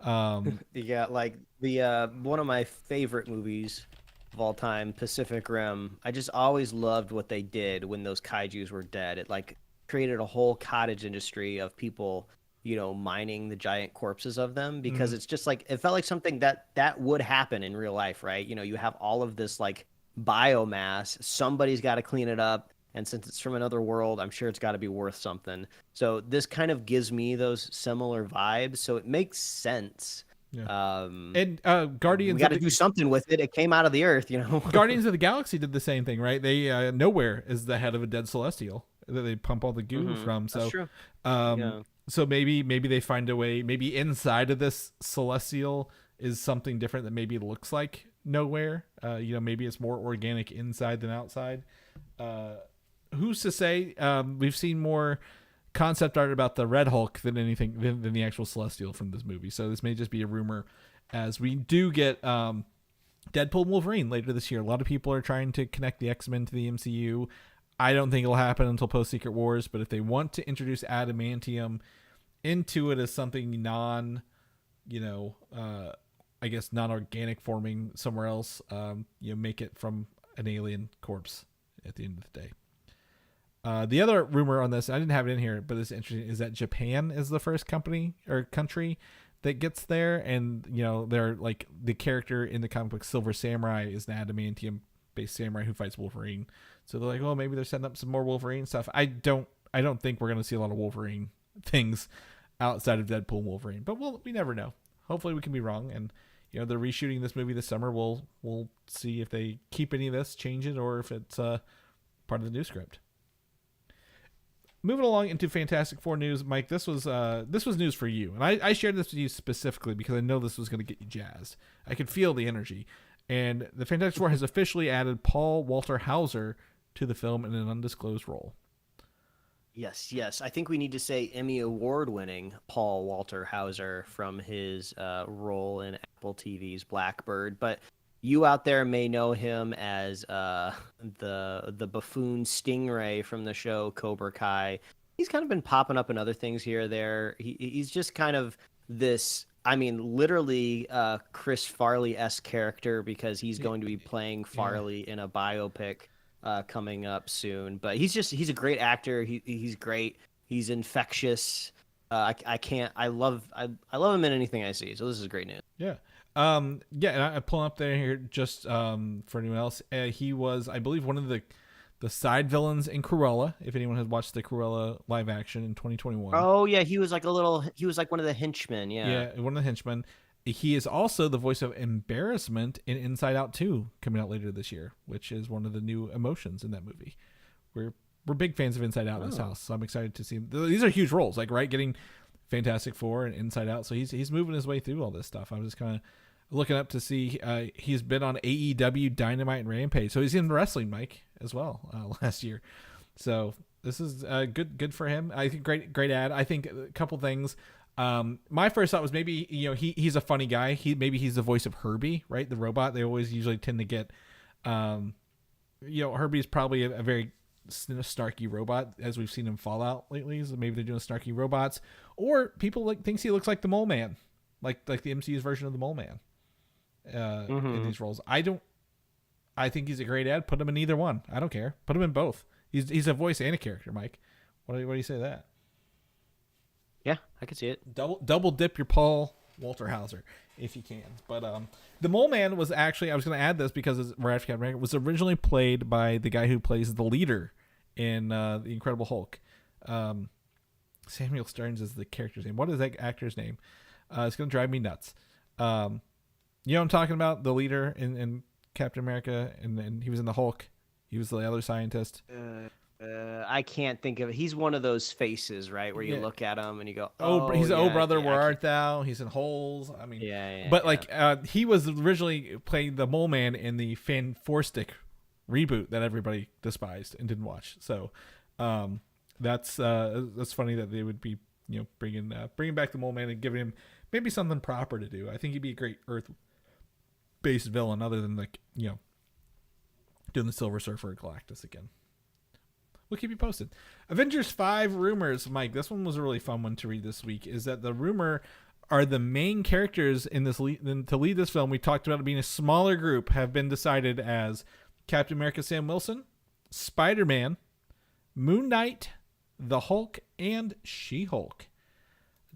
Yeah, like the one of my favorite movies of all time, Pacific Rim. I just always loved what they did when those kaijus were dead. It like created a whole cottage industry of people, mining the giant corpses of them, because it's just like it felt like something that would happen in real life, right? You have all of this like biomass. Somebody's got to clean it up. And since it's from another world, I'm sure it's got to be worth something. So this kind of gives me those similar vibes. So it makes sense. Yeah. And Guardians, we got to do something with it. It came out of the earth, Guardians of the Galaxy did the same thing, right? They Nowhere is the head of a dead celestial that they pump all the goo from. So, that's true. So maybe they find a way. Maybe inside of this celestial is something different that maybe looks like Nowhere. Maybe it's more organic inside than outside. Who's to say? We've seen more concept art about the Red Hulk than than the actual Celestial from this movie. So this may just be a rumor, as we do get Deadpool and Wolverine later this year. A lot of people are trying to connect the X-Men to the MCU. I don't think it'll happen until post Secret Wars, but if they want to introduce adamantium into it as something I guess non-organic forming somewhere else, make it from an alien corpse at the end of the day. The other rumor on this, I didn't have it in here, but it's interesting, is that Japan is the first company or country that gets there. And, they're like the character in the comic book Silver Samurai is an adamantium based samurai who fights Wolverine. So they're like, well, maybe they're setting up some more Wolverine stuff. I don't think we're going to see a lot of Wolverine things outside of Deadpool and Wolverine, but we never know. Hopefully we can be wrong. And, they're reshooting this movie this summer. We'll see if they keep any of this, change it, or if it's part of the new script. Moving along into Fantastic Four news, Mike, this was news for you. And I shared this with you specifically because I know this was going to get you jazzed. I could feel the energy. And the Fantastic Four has officially added Paul Walter Hauser to the film in an undisclosed role. Yes. I think we need to say Emmy Award-winning Paul Walter Hauser from his role in Apple TV's Blackbird. But you out there may know him as the buffoon Stingray from the show Cobra Kai. He's kind of been popping up in other things here or there. He's just kind of this, literally Chris Farley-esque character, because he's going to be playing Farley in a biopic coming up soon. But he's a great actor. He's great. He's infectious. I love him in anything I see. So this is great news. Yeah. Yeah, and I pull up there here just for anyone else. He was, I believe, one of the side villains in Cruella. If anyone has watched the Cruella live action in 2021. Oh yeah, he was like one of the henchmen. Yeah. Yeah, one of the henchmen. He is also the voice of embarrassment in Inside Out 2 coming out later this year, which is one of the new emotions in that movie. We're big fans of Inside Out in this house, so I'm excited to see him. These are huge roles, like right, getting Fantastic Four and Inside Out. So he's moving his way through all this stuff. I was just kind of looking up to see he's been on AEW Dynamite and Rampage, so he's in wrestling, Mike, as well last year. So this is good for him. I think great ad. I think a couple things. My first thought was maybe he's a funny guy. He's the voice of Herbie, right? The robot. They always usually tend to get Herbie's probably a very snarky robot, as we've seen in Fallout lately. So maybe they're doing snarky robots, or people thinks he looks like the Mole Man, like the MCU's version of the Mole Man in these roles. I think he's a great ad. Put him in either one. I don't care. Put him in both. He's a voice and a character, Mike. What do you say to that? Yeah, I could see it. Double dip your Paul Walter Hauser if you can. But the Mole Man was actually, I was going to add this because Captain America was originally played by the guy who plays the leader in The Incredible Hulk. Samuel Stearns is the character's name. What is that actor's name? It's going to drive me nuts. You know what I'm talking about? The leader in Captain America, and he was in the Hulk. He was the other scientist. I can't think of it. He's one of those faces, right, where you look at him and you go, he's yeah, Oh Brother, Where Art Thou? He's in Holes. I mean, he was originally playing the Mole Man in the Fan Stick reboot that everybody despised and didn't watch. So that's funny that they would be bringing back the Mole Man and giving him maybe something proper to do. I think he'd be a great Earth-based villain, other than doing the Silver Surfer or Galactus again. We'll keep you posted. Avengers 5 rumors, Mike. This one was a really fun one to read this week. Is that the rumor are the main characters in this to lead this film? We talked about it being a smaller group. Have been decided as Captain America Sam Wilson, Spider-Man, Moon Knight, the Hulk, and She-Hulk.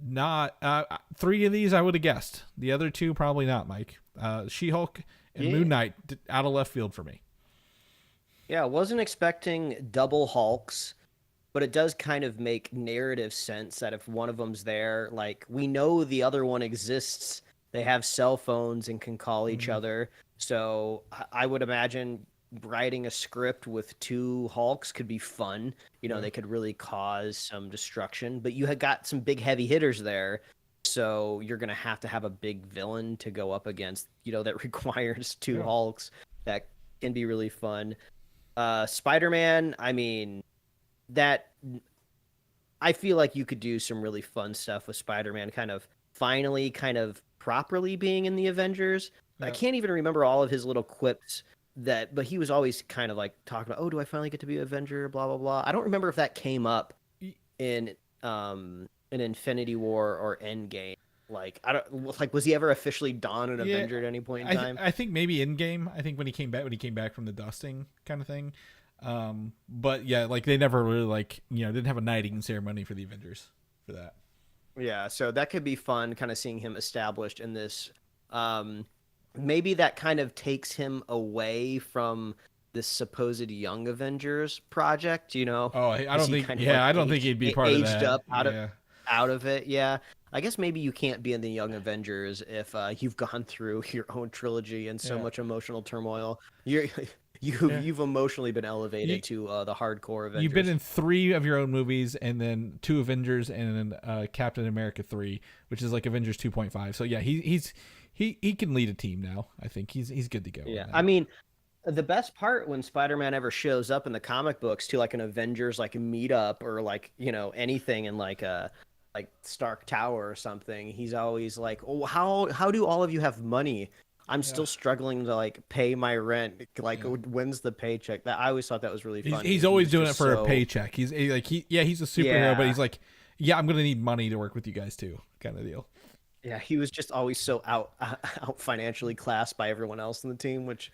Not 3 of these I would have guessed. The other 2 probably not, Mike. She-Hulk and Moon Knight out of left field for me. Yeah, I wasn't expecting double Hulks, but it does kind of make narrative sense that if one of them's there, like, we know the other one exists. They have cell phones and can call each other. So I would imagine writing a script with 2 Hulks could be fun. They could really cause some destruction, but you had got some big heavy hitters there. So you're going to have a big villain to go up against, that requires 2 Hulks. That can be really fun. Spider-Man, I mean, I feel like you could do some really fun stuff with Spider-Man finally properly being in the Avengers. Yeah. I can't even remember all of his little quips but he was always kind of like talking about, do I finally get to be an Avenger, blah, blah, blah. I don't remember if that came up in Infinity War or Endgame. Was he ever officially donned an Avenger at any point in time? I think maybe Endgame. I think when he came back from the dusting kind of thing. But yeah, they never really didn't have a knighting ceremony for the Avengers for that. Yeah, so that could be fun, kind of seeing him established in this. Maybe that kind of takes him away from this supposed Young Avengers project. Oh, I don't think. I don't think he'd be part of that. Aged up out of it. Yeah. I guess maybe you can't be in the Young Avengers if you've gone through your own trilogy and so much emotional turmoil. You've emotionally been elevated to the hardcore Avengers. You've been in 3 of your own movies, and then 2 Avengers, and then Captain America 3, which is like Avengers 2.5. So yeah, he can lead a team now. I think he's good to go. Yeah, I mean, the best part when Spider-Man ever shows up in the comic books to an Avengers meetup or anything in a Stark Tower or something, he's always like, "Oh, how do all of you have money? I'm still struggling to pay my rent. When's the paycheck?" That I always thought that was really funny. He's always doing it for a paycheck. He's he's a superhero, but he's like, I'm gonna need money to work with you guys too, kind of deal. Yeah, he was just always so out financially classed by everyone else in the team, which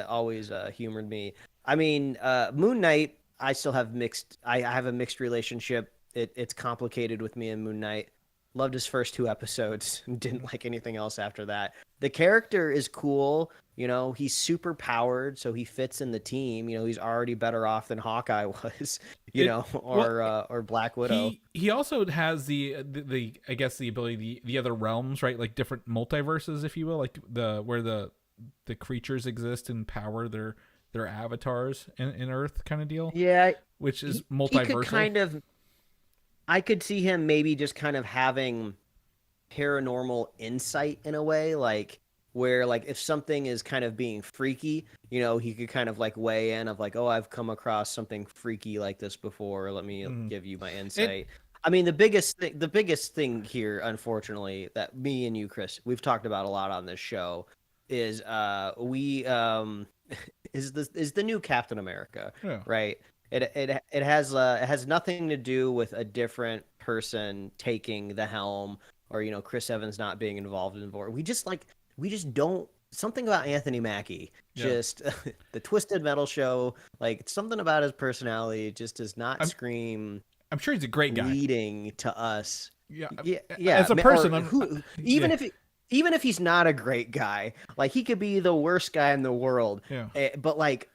always humored me. I mean, Moon Knight, I still have mixed. I have a mixed relationship. It's complicated with me and Moon Knight. Loved his first 2 episodes. Didn't like anything else after that. The character is cool. You know, he's super powered, so he fits in the team. You know, he's already better off than Hawkeye was. Or Black Widow. He also has the I guess the ability the other realms, right? Like different multiverses, if you will, like where the creatures exist and power their avatars in Earth kind of deal. Yeah, which is he multiversal. could kind of. I could see him maybe just kind of having paranormal insight in a way, like where like if something is kind of being freaky, you know, he could kind of like weigh in of like, oh, I've come across something freaky like this before. Let me give you my insight. I mean, the biggest thing here, unfortunately, that me and you, Chris, we've talked about a lot on this show, is is the new Captain America, right? It has nothing to do with a different person taking the helm, or you know, Chris Evans not being involved in the board. We just don't, something about Anthony Mackie, just the Twisted Metal show, like something about his personality just does not scream. I'm sure he's a great guy. Leading to us, yeah. As a person, even if he's not a great guy, like he could be the worst guy in the world. Yeah. But like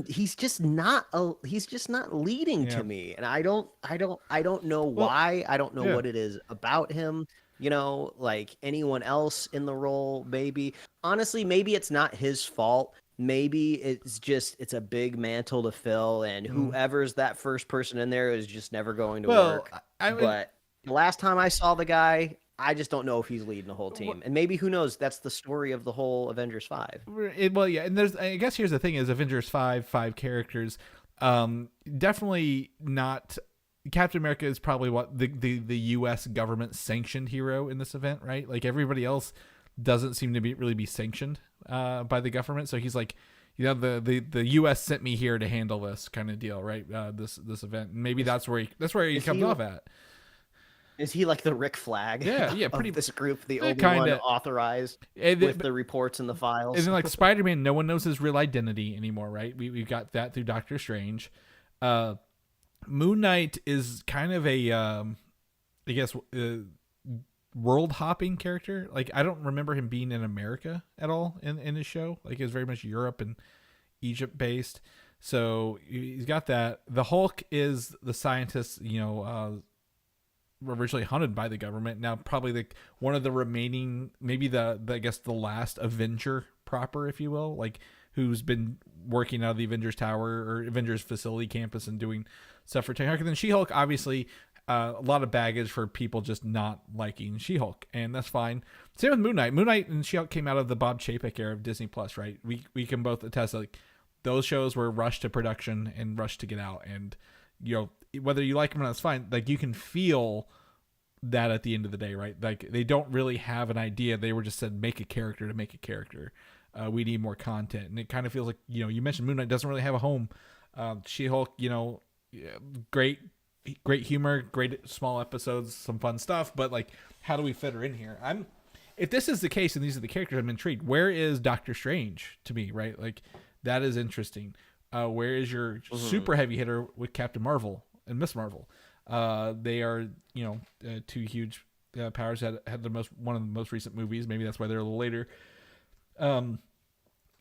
he's just not leading to me, and I don't know why. I don't know what it is about him. You know, like anyone else in the role, maybe. Honestly, maybe it's not his fault. Maybe it's a big mantle to fill, and whoever's that first person in there is just never going to work. But the last time I saw the guy, I just don't know if he's leading the whole team. And maybe, who knows, that's the story of the whole Avengers 5. And I guess here's the thing is Avengers 5 characters, definitely not. Captain America is probably what the US government sanctioned hero in this event, right? Like everybody else doesn't seem to really be sanctioned by the government. So he's like, you know, the US sent me here to handle this kind of deal, right? This event. Maybe that's where he comes off at. Is he like the Rick Flag? Yeah, pretty. This group, the only kinda, one authorized with the reports and the files. And then like Spider-Man, no one knows his real identity anymore, right? We've got that through Doctor Strange. Moon Knight is kind of a, I guess, world hopping character. Like I don't remember him being in America at all in his show. Like it's very much Europe and Egypt based. So he's got that. The Hulk is the scientist, you know, originally hunted by the government. Now probably one of the remaining, maybe I guess the last Avenger proper, if you will, like who's been working out of the Avengers Tower or Avengers facility campus and doing stuff for Tony Hawk. And then She-Hulk, obviously, a lot of baggage for people just not liking She-Hulk, and that's fine. Same with Moon Knight. Moon Knight and She-Hulk came out of the Bob Chapek era of Disney Plus, right? We can both attest, like those shows were rushed to production and rushed to get out, and you know, whether you like them or not, that's fine. Like you can feel that at the end of the day, right? Like they don't really have an idea. They were just said, make a character to make a character. We need more content. And it kind of feels like, you know, you mentioned Moon Knight doesn't really have a home. She-Hulk, you know, great humor, great small episodes, some fun stuff, but like, how do we fit her in here? If this is the case and these are the characters, I'm intrigued. Where is Doctor Strange to me, right? Like that is interesting. Where is your super heavy hitter with Captain Marvel and Miss Marvel? They are, you know, two huge powers had one of the most recent movies. Maybe that's why they're a little later.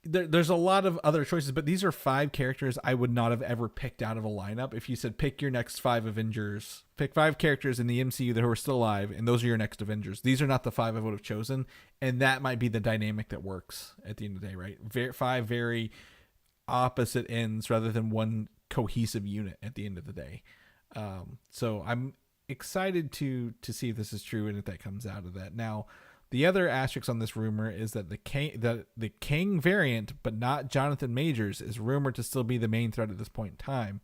There's a lot of other choices, but these are 5 characters I would not have ever picked out of a lineup. If you said pick your next 5 Avengers, pick 5 characters in the MCU that are still alive, and those are your next Avengers. These are not the 5 I would have chosen, and that might be the dynamic that works at the end of the day, right? 5 very opposite ends rather than one cohesive unit at the end of the day. So I'm excited to see if this is true and if that comes out of that. Now, the other asterisk on this rumor is that the King variant, but not Jonathan Majors, is rumored to still be the main threat at this point in time.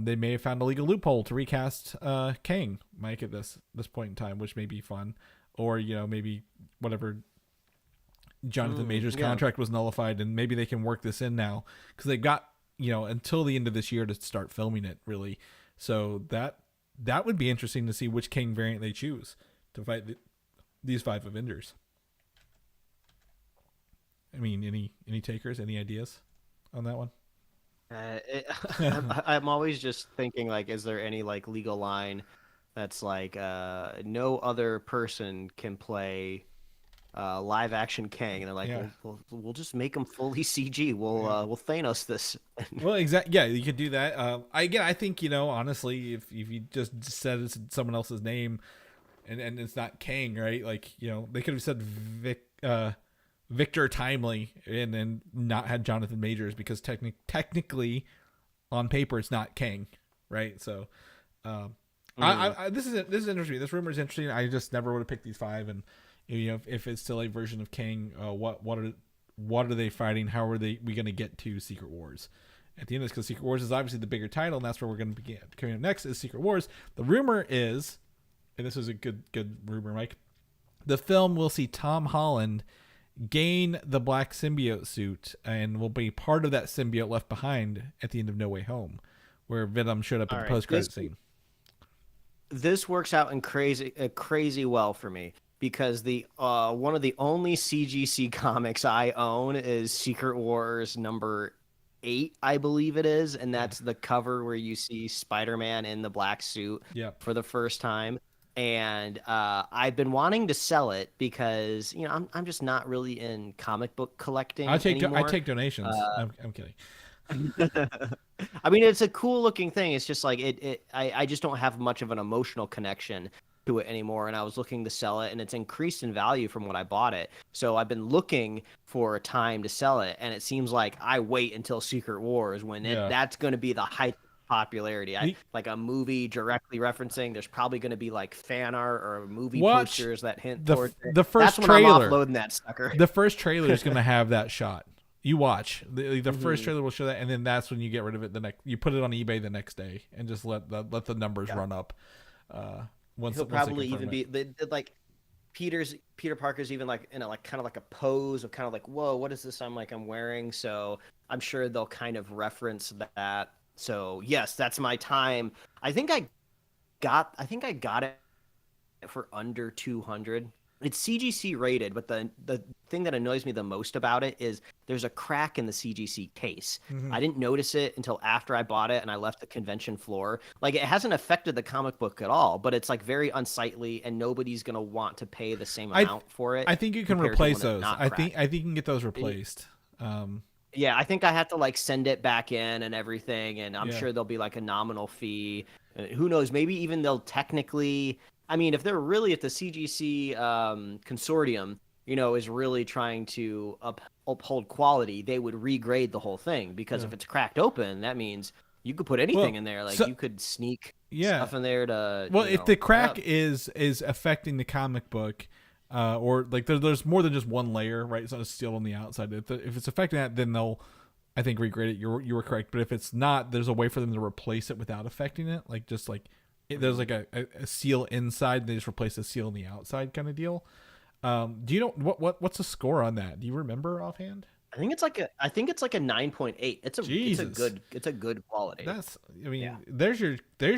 They may have found a legal loophole to recast King, Mike, at this point in time, which may be fun. Or, you know, maybe whatever Jonathan Majors' contract was nullified, and maybe they can work this in now because they've got, you know, until the end of this year to start filming it, really. So that would be interesting to see which King variant they choose to fight these 5 Avengers. I mean, any takers, any ideas on that one? I'm always just thinking, like, is there any like legal line That's like no other person can play live action Kang, and they're like, Yeah. we'll just make him fully CG. We'll Thanos this. Well, exactly. Yeah, you could do that. I think honestly, if you just said it's someone else's name, and it's not Kang, right? Like they could have said Victor Timely and then not had Jonathan Majors because technically, on paper, it's not Kang, right? So, this is interesting. This rumor is interesting. I just never would have picked these 5, and if it's still a version of Kang, what are they fighting? How are we going to get to Secret Wars? At the end of this, because Secret Wars is obviously the bigger title, and that's where we're going to begin. Coming up next is Secret Wars. The rumor is, and this is a good rumor, Mike, the film will see Tom Holland gain the black symbiote suit and will be part of that symbiote left behind at the end of No Way Home, where Venom showed up in the post-credit scene. This works out in crazy well for me. Because the one of the only CGC comics I own is Secret Wars number 8, I believe it is, and that's the cover where you see Spider-Man in the black suit for the first time. And I've been wanting to sell it because I'm just not really in comic book collecting anymore. I take donations. I'm kidding. I mean, it's a cool looking thing. It's just like I just don't have much of an emotional connection to it anymore, and I was looking to sell it, and it's increased in value from when I bought it. So I've been looking for a time to sell it, and it seems like I wait until Secret Wars when that's going to be the height of popularity. Like a movie directly referencing. There's probably going to be like fan art or movie posters that hint towards it. The first That's trailer. When I'm offloading that sucker. The first trailer is going to have that shot. You watch the first trailer will show that, and then that's when you get rid of it. You put it on eBay the next day and just let the numbers run up. He'll probably even be like Peter Parker's even like in a kind of like a pose of kind of like, whoa, what is this I'm wearing? So I'm sure they'll kind of reference that. So yes, that's my time. I think I got it for under 200. It's CGC rated, but the thing that annoys me the most about it is there's a crack in the CGC case. Mm-hmm. I didn't notice it until after I bought it and I left the convention floor. Like, it hasn't affected the comic book at all, but it's like very unsightly, and nobody's gonna want to pay the same amount for it. I think you can replace those. I think you can get those replaced. Yeah, I think I have to like send it back in and everything, and I'm sure there'll be like a nominal fee. Who knows? Maybe even they'll technically. I mean, if the CGC consortium, is really trying to uphold quality, they would regrade the whole thing, because if it's cracked open, that means you could put anything in there. Like, you could sneak stuff in there to. Well, if the crack is affecting the comic book, or like there's more than just one layer, right? It's not a steel on the outside. If it's affecting that, then they'll, I think, regrade it. You were correct. But if it's not, there's a way for them to replace it without affecting it. Like, just like. There's like a seal inside, they just replace the seal on the outside kind of deal. Do you know what's the score on that? Do you remember offhand? I think it's like a 9.8. It's a good quality. That's there's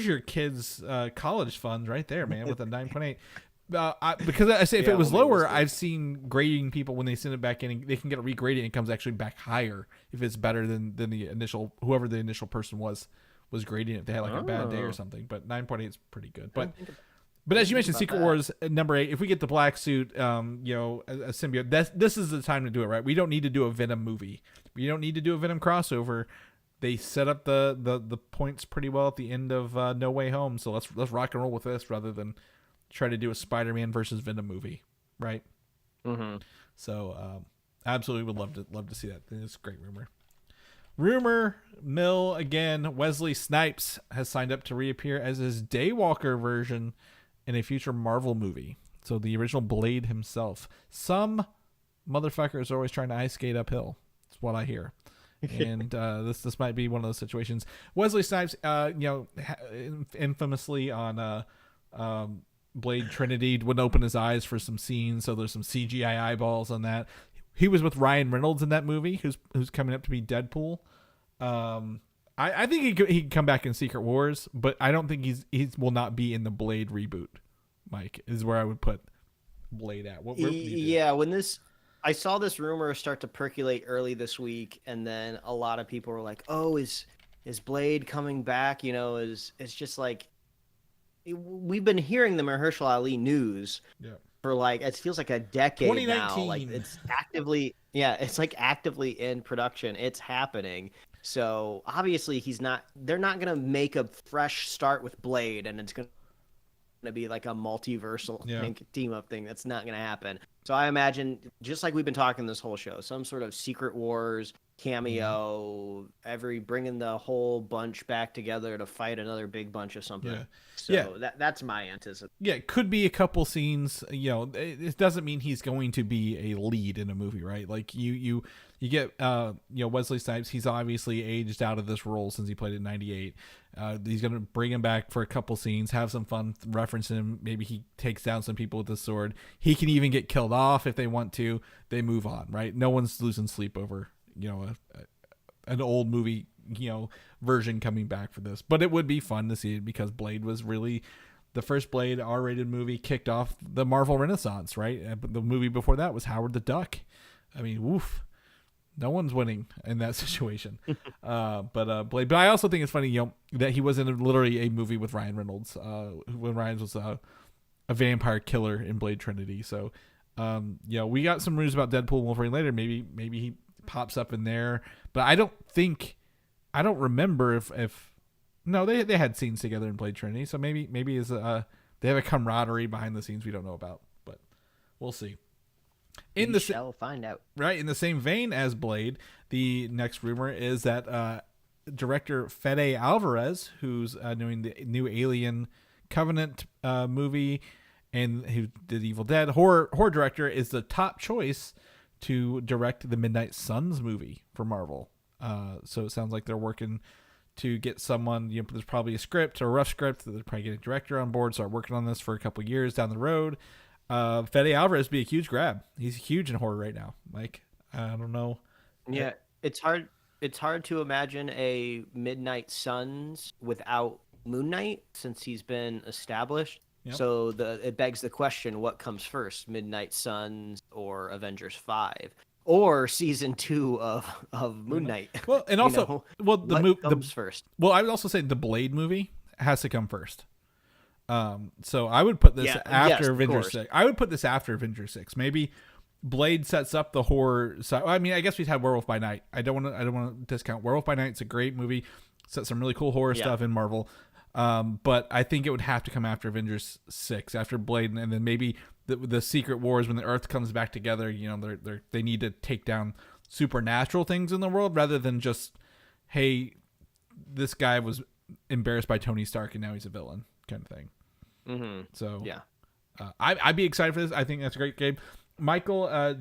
your kids college funds right there, man, with a 9.8. Because I say if it was lower, I've seen grading people when they send it back in, they can get it regraded and it comes actually back higher if it's better than the initial, whoever the initial person was grading it. They had like a bad day or something, but 9.8 is pretty good. But as you mentioned, Secret Wars number 8, if we get the black suit, a symbiote, this is the time to do it, right? We don't need to do a Venom movie. We don't need to do a Venom crossover. They set up the points pretty well at the end of No Way Home, so let's rock and roll with this rather than try to do a Spider-Man versus Venom movie, right? Mm-hmm. So absolutely would love to see that. It's a great rumor. Rumor mill again. Wesley Snipes has signed up to reappear as his Daywalker version in a future Marvel movie. So the original Blade himself. Some motherfuckers are always trying to ice skate uphill. That's what I hear. And this might be one of those situations. Wesley Snipes, infamously on Blade Trinity, wouldn't open his eyes for some scenes. So there's some CGI eyeballs on that. He was with Ryan Reynolds in that movie, who's coming up to be Deadpool. I think he can come back in Secret Wars, but I don't think he will not be in the Blade reboot. Mike, is where I would put Blade at. I saw this rumor start to percolate early this week, and then a lot of people were like, "Oh, is Blade coming back?" It's just like, we've been hearing the Mahershala Ali news Yeah. for like it feels like a decade now. Like 2019. it's actively, yeah, it's like actively in production. It's happening. So obviously they're not gonna make a fresh start with Blade and it's gonna be like a multiversal Yeah. team up thing. That's not gonna happen. So I imagine, just like we've been talking this whole show, some sort of Secret Wars cameo, bringing the whole bunch back together to fight another big bunch of something. Yeah. So Yeah. that's my anticipation. Yeah, it could be a couple scenes. It doesn't mean he's going to be a lead in a movie, right? Like you get Wesley Snipes. He's obviously aged out of this role since he played in '98. He's gonna bring him back for a couple scenes, have some fun, reference him. Maybe he takes down some people with the sword. He can even get killed off if they want to. They move on, right? No one's losing sleep over an old movie version coming back for this. But it would be fun to see it because Blade was really the first Blade R-rated movie, kicked off the Marvel Renaissance, right? The movie before that was Howard the Duck. I mean, woof. No one's winning in that situation. But Blade. But I also think it's funny, that he was in literally a movie with Ryan Reynolds when Ryan was a vampire killer in Blade Trinity. So, we got some news about Deadpool Wolverine later. Maybe he pops up in there. But I don't remember if no, they had scenes together in Blade Trinity. So maybe is they have a camaraderie behind the scenes we don't know about. But we'll see. We shall find out. Right, in the same vein as Blade, the next rumor is that director Fede Alvarez, who's doing the new Alien Covenant movie and who did Evil Dead, horror director, is the top choice to direct the Midnight Suns movie for Marvel. So it sounds like they're working to get someone, there's probably a script or a rough script that they're probably getting a director on board, start working on this for a couple years down the road. Fede Alvarez would be a huge grab. He's huge in horror right now. Like, I don't know. Yeah, it's hard to imagine a Midnight Suns without Moon Knight since he's been established. Yep. So it begs the question, what comes first, Midnight Suns or Avengers 5? Or season 2 of Moon Knight? Well, and also, what comes first? Well, I would also say the Blade movie has to come first. So I would put this after Avengers 6. I would put this after Avengers 6. Maybe Blade sets up the horror side. I mean, I guess we've had Werewolf by Night. I don't want to discount Werewolf by Night. It's a great movie. Sets some really cool horror stuff in Marvel. But I think it would have to come after Avengers 6, after Blade, and then maybe the Secret Wars when the Earth comes back together. They need to take down supernatural things in the world rather than just, hey, this guy was embarrassed by Tony Stark and now he's a villain kind of thing. Mm-hmm. So yeah, I'd be excited for this. I think that's a great game. Michael I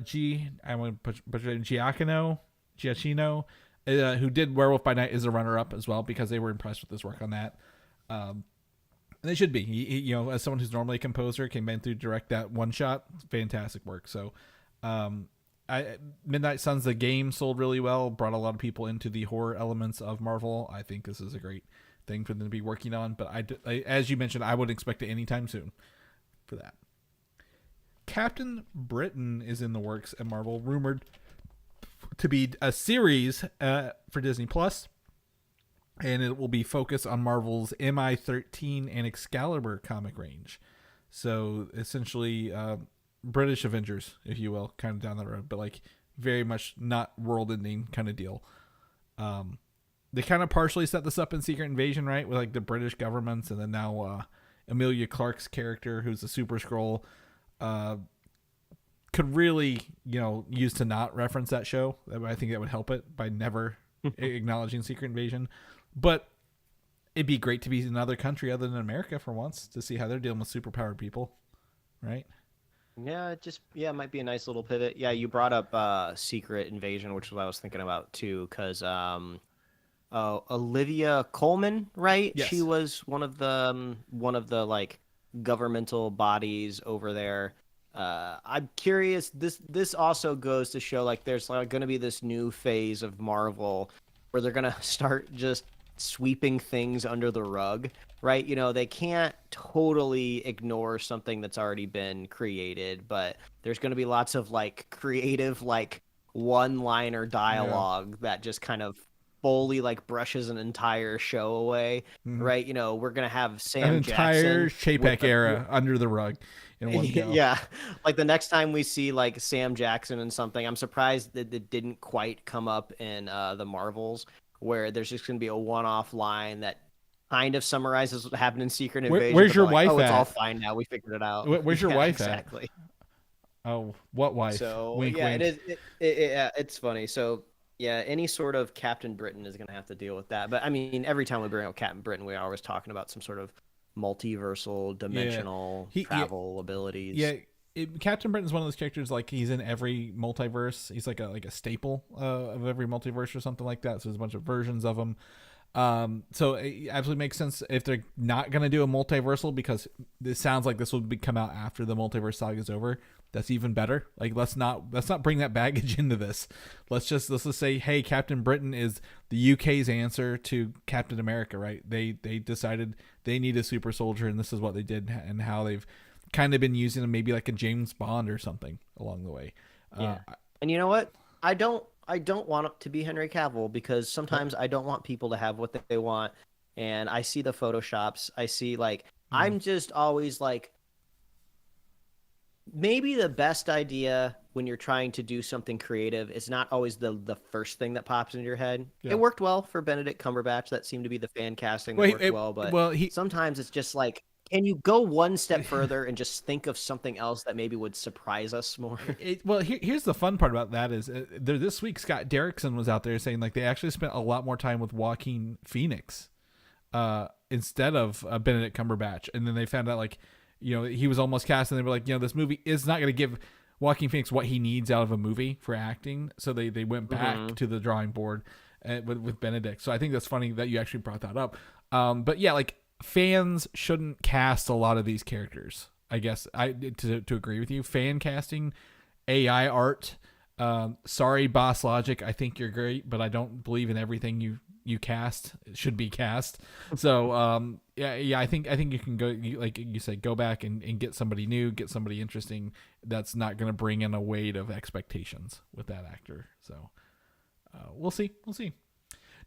want to put your name, Giacchino, who did Werewolf by Night, is a runner-up as well because they were impressed with his work on that. And they should be. He, as someone who's normally a composer, came in to direct that one shot. Fantastic work. So, Midnight Suns, the game, sold really well, brought a lot of people into the horror elements of Marvel. I think this is a great thing for them to be working on. But I as you mentioned, I wouldn't expect it anytime soon for that. Captain Britain is in the works at Marvel, rumored to be a series for Disney Plus. And it will be focused on Marvel's MI13 and Excalibur comic range. So essentially British Avengers, if you will, kind of down the road, but like very much not world-ending kind of deal. They kind of partially set this up in Secret Invasion, right? With like the British governments, and then now Emilia Clarke's character, who's a Super Skrull, could really, use to not reference that show. I think that would help it by never acknowledging Secret Invasion. But it'd be great to be in another country other than America for once to see how they're dealing with superpowered people, right? Yeah, it might be a nice little pivot. Yeah, you brought up Secret Invasion, which is what I was thinking about too, because Olivia Colman, right? Yes. She was one of the like governmental bodies over there. I'm curious. This also goes to show like there's like going to be this new phase of Marvel where they're going to start just sweeping things under the rug, right? They can't totally ignore something that's already been created, but there's going to be lots of like creative, like one-liner dialogue that just kind of fully like brushes an entire show away, right? You know, we're gonna have An Sam entire Jackson Chapek era under the rug in one go. yeah, like the next time we see like Sam Jackson in something, I'm surprised that it didn't quite come up in the Marvels, where there's just gonna be a one-off line that kind of summarizes what happened in Secret Invasion. Where's but your they're wife Oh, it's all at? fine now. We figured it out. Where's your Yeah, wife exactly. at? Oh, what wife? So Wink, yeah, wink. yeah, it's funny. So yeah, any sort of Captain Britain is gonna have to deal with that. But I mean, every time we bring up Captain Britain, we're always talking about some sort of multiversal, dimensional travel abilities. Yeah, Captain Britain's one of those characters, like he's in every multiverse. He's like a staple of every multiverse or something like that. So there's a bunch of versions of him. So it absolutely makes sense if they're not gonna do a multiversal, because this sounds like this will come out after the multiverse saga is over. That's even better. Like let's not bring that baggage into this. Let's just say, hey, Captain Britain is the UK's answer to Captain America, right? They decided they need a super soldier, and this is what they did, and how they've kind of been using him, maybe like a James Bond or something along the way. Yeah. And you know what? I don't want it to be Henry Cavill, because sometimes I don't want people to have what they want. And I see the photoshops. I see like I'm just always like, maybe the best idea when you're trying to do something creative is not always the first thing that pops into your head. Yeah. It worked well for Benedict Cumberbatch. That seemed to be the fan casting that worked well. But sometimes it's just like, can you go one step further and just think of something else that maybe would surprise us more? Here's the fun part about that is this week Scott Derrickson was out there saying like they actually spent a lot more time with Joaquin Phoenix instead of Benedict Cumberbatch, and then they found out like, you know, he was almost cast, and they were like, you know, this movie is not going to give Joaquin Phoenix what he needs out of a movie for acting, so they went back to the drawing board with Benedict. So I think that's funny that you actually brought that up. But yeah, like fans shouldn't cast a lot of these characters. I guess to agree with you, fan casting, AI art. Sorry, Boss Logic, I think you're great, but I don't believe in everything you cast. It should be cast. So yeah, I think you can go, like you said, go back and get somebody new, get somebody interesting. That's not going to bring in a weight of expectations with that actor. So we'll see.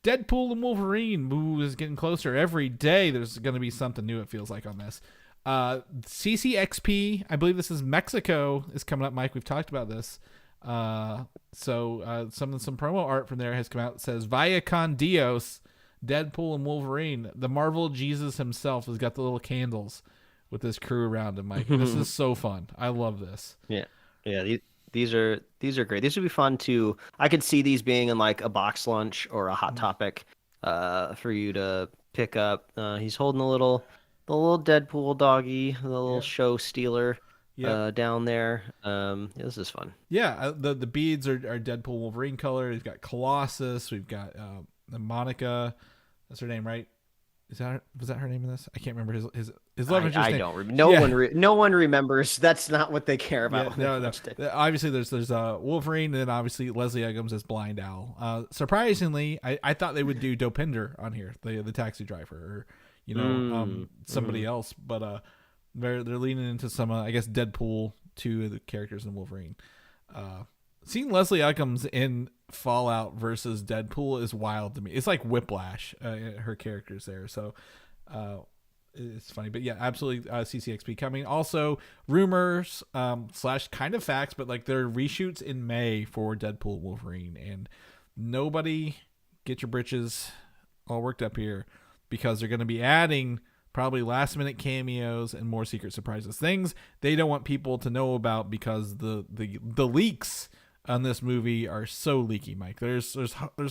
Deadpool and Wolverine is getting closer every day. There's going to be something new, it feels like, on this. CCXP, I believe this is Mexico, is coming up, Mike. We've talked about this. So some promo art from there has come out. It says Via con Dios, Deadpool and Wolverine. The Marvel Jesus himself has got the little candles with his crew around him, Mike. This is so fun. I love this. Yeah. These are great. These would be fun to. I could see these being in like a box lunch or a Hot Topic, for you to pick up. He's holding the little Deadpool doggy, the little show stealer. Down there. This is fun. Yeah, the beads are Deadpool Wolverine color. We've got Colossus. We've got Monica. That's her name, right? Was that her name in this? I can't remember his love interest name. I don't remember. No one remembers. That's not what they care about. No. Obviously, there's Wolverine, and then obviously Leslie Uggams as Blind Owl. Surprisingly, I thought they would do Dopinder on here, the taxi driver, or somebody else, but they're leaning into some I guess Deadpool, two of the characters in Wolverine. Seeing Leslie Uggams in Fallout versus Deadpool is wild to me. It's like Whiplash, her characters there. So it's funny, but yeah, absolutely. CCXP coming. Also, rumors / kind of facts, but like there are reshoots in May for Deadpool Wolverine, and nobody get your britches all worked up here, because they're going to be adding probably last minute cameos and more secret surprises, things they don't want people to know about, because the leaks on this movie are so leaky, Mike. There's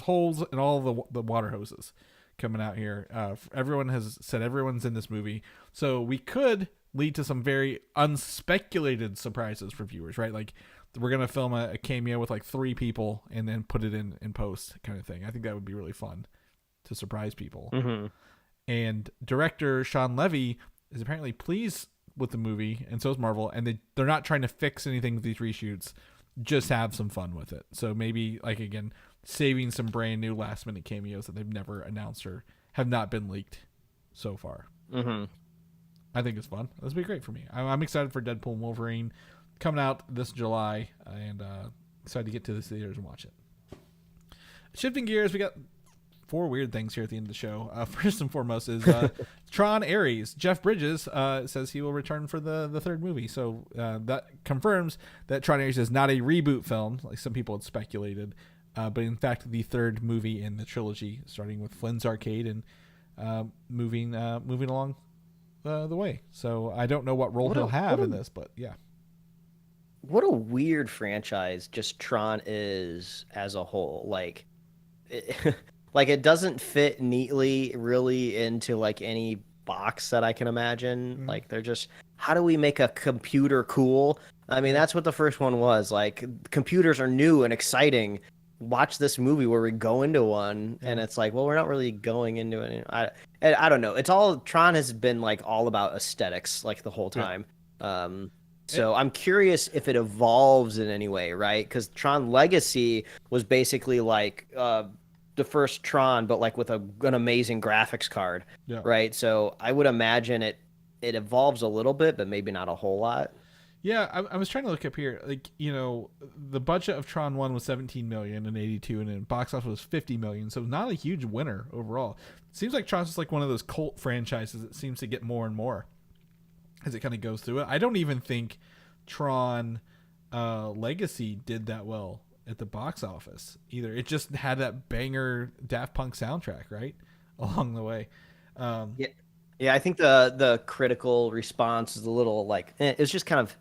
holes in all the water hoses coming out here. Everyone has said everyone's in this movie, so we could lead to some very unspeculated surprises for viewers, right? Like we're gonna film a cameo with like 3 people and then put it in post, kind of thing. I think that would be really fun to surprise people. And director Sean Levy is apparently pleased with the movie, and so is Marvel, and they're not trying to fix anything with these reshoots, just have some fun with it. So maybe, like, again, saving some brand new last minute cameos that they've never announced or have not been leaked so far. I think it's fun. This will be great for me. I'm excited for Deadpool and Wolverine coming out this July, and excited to get to the theaters and watch it. Shifting gears, we got four weird things here at the end of the show. First and foremost is Tron Ares. Jeff Bridges says he will return for the third movie. So that confirms that Tron Ares is not a reboot film, like some people had speculated, but in fact the third movie in the trilogy, starting with Flynn's Arcade and moving along the way. So I don't know what role he'll have in this, but yeah. What a weird franchise just Tron is as a whole. Like it doesn't fit neatly really into like any box that I can imagine. Mm-hmm. Like they're just, how do we make a computer cool? I mean, that's what the first one was. Like computers are new and exciting. Watch this movie where we go into one and it's like, well, we're not really going into it. I don't know. It's all, Tron has been like all about aesthetics like the whole time. So I'm curious if it evolves in any way, right? Because Tron Legacy was basically like the first Tron, but like with an amazing graphics card, right? So I would imagine it evolves a little bit, but maybe not a whole lot. Yeah, I was trying to look up here. Like, you know, the budget of Tron 1 was 17 million in 82, and then box office was 50 million. So not a huge winner overall. It seems like Tron's just like one of those cult franchises that seems to get more and more as it kind of goes through it. I don't even think Tron Legacy did that well at the box office either. It just had that banger Daft Punk soundtrack, right, along the way. Yeah, I think the critical response is a little like it's just kind of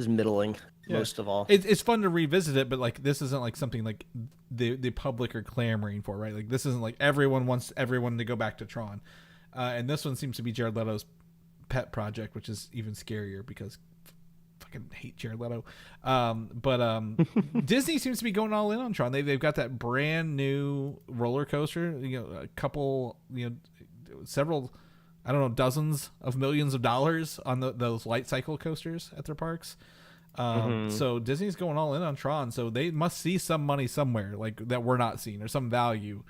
middling most of all. It's fun to revisit it, but like this isn't like something like the public are clamoring for, right? Like this isn't like everyone wants everyone to go back to Tron, and this one seems to be Jared Leto's pet project, which is even scarier because fucking hate Jared Leto. But Disney seems to be going all in on Tron. They've got that brand new roller coaster, you know, a couple, you know, several, I don't know, dozens of millions of dollars on those light cycle coasters at their parks. So Disney's going all in on Tron, so they must see some money somewhere, like that we're not seeing, or some value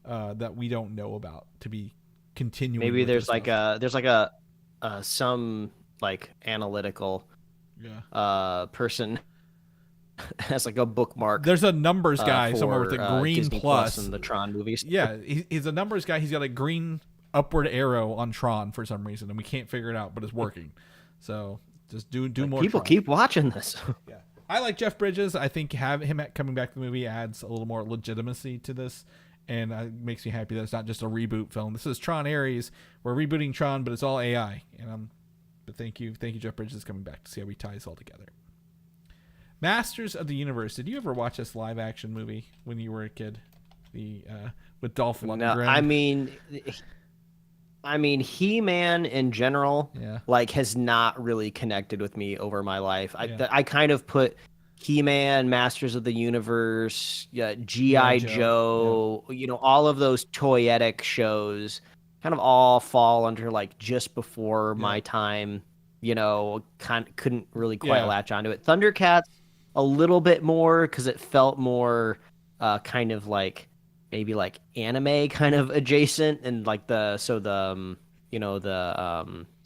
that we don't know about to be continuing. Maybe there's like a some like analytical person has like a bookmark. There's a numbers guy somewhere with a green Disney plus in the Tron movies. Yeah, he's a numbers guy. He's got a green upward arrow on Tron for some reason, and we can't figure it out, but it's working. So just do like more. People Tron. Keep watching this. Yeah, I like Jeff Bridges. I think have him coming back to the movie adds a little more legitimacy to this, and makes me happy that it's not just a reboot film. This is Tron Ares. We're rebooting Tron, but it's all AI. And but thank you, Jeff Bridges, coming back to see how we tie this all together. Masters of the Universe. Did you ever watch this live action movie when you were a kid? The with Dolph Lundgren. No, I mean, He-Man in general, like, has not really connected with me over my life. I kind of put He-Man, Masters of the Universe, G.I. Joe, you know, all of those toyetic shows kind of all fall under like just before my time, you know, couldn't really quite latch onto it. Thundercats a little bit more because it felt more kind of like maybe like anime kind of adjacent, and like the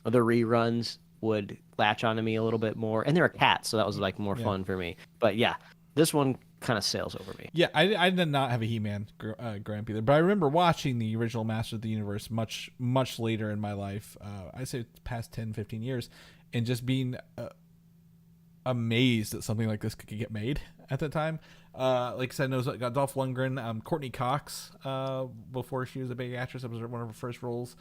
reruns would latch onto me a little bit more, and there are cats, so that was like more fun for me. But yeah, this one kind of sails over me. Yeah, I did not have a He-Man Gramp either, but I remember watching the original Master of the Universe much later in my life. I'd say past 10, 15 years, and just being amazed that something like this could get made at the time. Like I said, it got Dolph Lundgren, Courtney Cox, before she was a big actress. That was one of her first roles.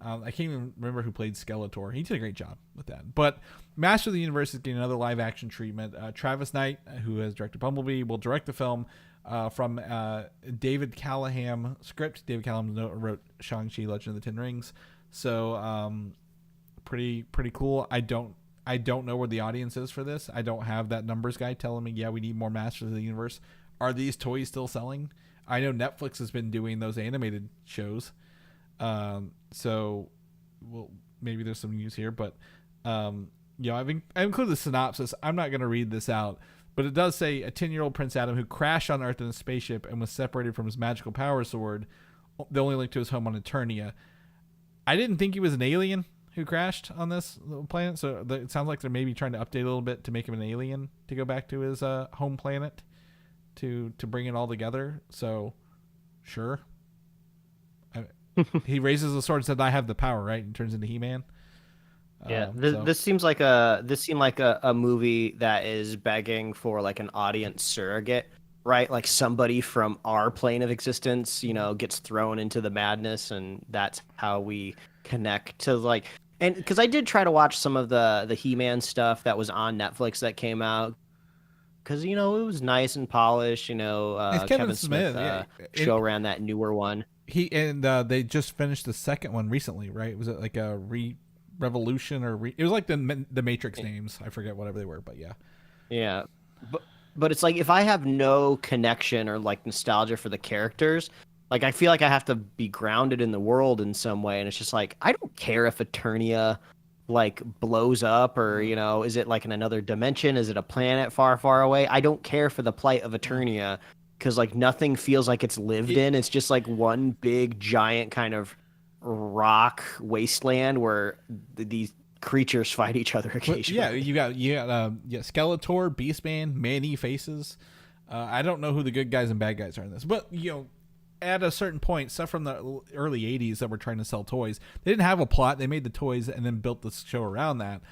I can't even remember who played Skeletor. He did a great job with that. But Master of the Universe is getting another live action treatment. Travis Knight, who has directed Bumblebee, will direct the film from David Callahan script. David Callahan wrote Shang-Chi, Legend of the Ten Rings. So pretty cool. I don't know where the audience is for this. I don't have that numbers guy telling me, yeah, we need more Masters of the Universe. Are these toys still selling? I know Netflix has been doing those animated shows. So, well, maybe there's some news here, but, I've included the synopsis. I'm not going to read this out, but it does say a 10-year-old Prince Adam who crashed on Earth in a spaceship and was separated from his magical power sword, the only link to his home on Eternia. I didn't think he was an alien who crashed on this little planet, so it sounds like they're maybe trying to update a little bit to make him an alien to go back to his home planet to bring it all together. So, sure. He raises the sword and said, "I have the power," right? And turns into He-Man. Yeah, So this seems like a movie that is begging for like an audience surrogate, right? Like somebody from our plane of existence, gets thrown into the madness, and that's how we connect to like. And because I did try to watch some of the He-Man stuff that was on Netflix that came out, because it was nice and polished. it's Kevin Kevin Smith Smith. Yeah, show ran that newer one. they just finished the second one recently, right? Was it like a revolution it was like the Matrix names? I forget whatever they were, but yeah. Yeah, but it's like if I have no connection or like nostalgia for the characters, like I feel like I have to be grounded in the world in some way, and it's just like I don't care if Eternia like blows up or is it like in another dimension? Is it a planet far, far away? I don't care for the plight of Eternia because like nothing feels like it's lived in. It's just like one big giant kind of rock wasteland where these creatures fight each other occasionally. Yeah, you got Skeletor, Beastman, Manny Faces. I don't know who the good guys and bad guys are in this, but at a certain point, stuff from the early 80s that were trying to sell toys, they didn't have a plot. They made the toys and then built the show around that.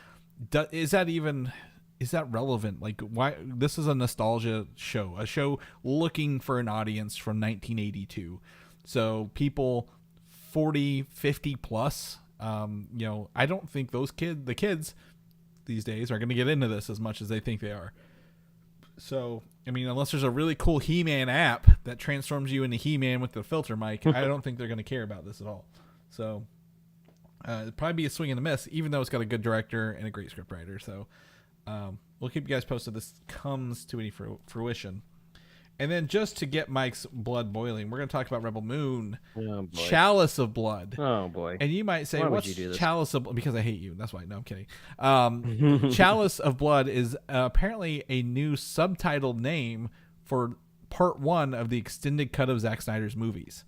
Is that relevant? Like, why? This is a nostalgia show, a show looking for an audience from 1982. So people 40, 50 plus, I don't think the kids these days are going to get into this as much as they think they are. So, I mean, unless there's a really cool He-Man app that transforms you into He-Man with the filter mic, I don't think they're going to care about this at all. So, it'd probably be a swing and a miss, even though it's got a good director and a great scriptwriter. So, we'll keep you guys posted. This comes to any fruition. And then just to get Mike's blood boiling, we're going to talk about Rebel Moon, Chalice of Blood. Oh, boy. And you might say, what's Chalice of Blood? Because I hate you. That's why. No, I'm kidding. Chalice of Blood is apparently a new subtitled name for part 1 of the extended cut of Zack Snyder's movies.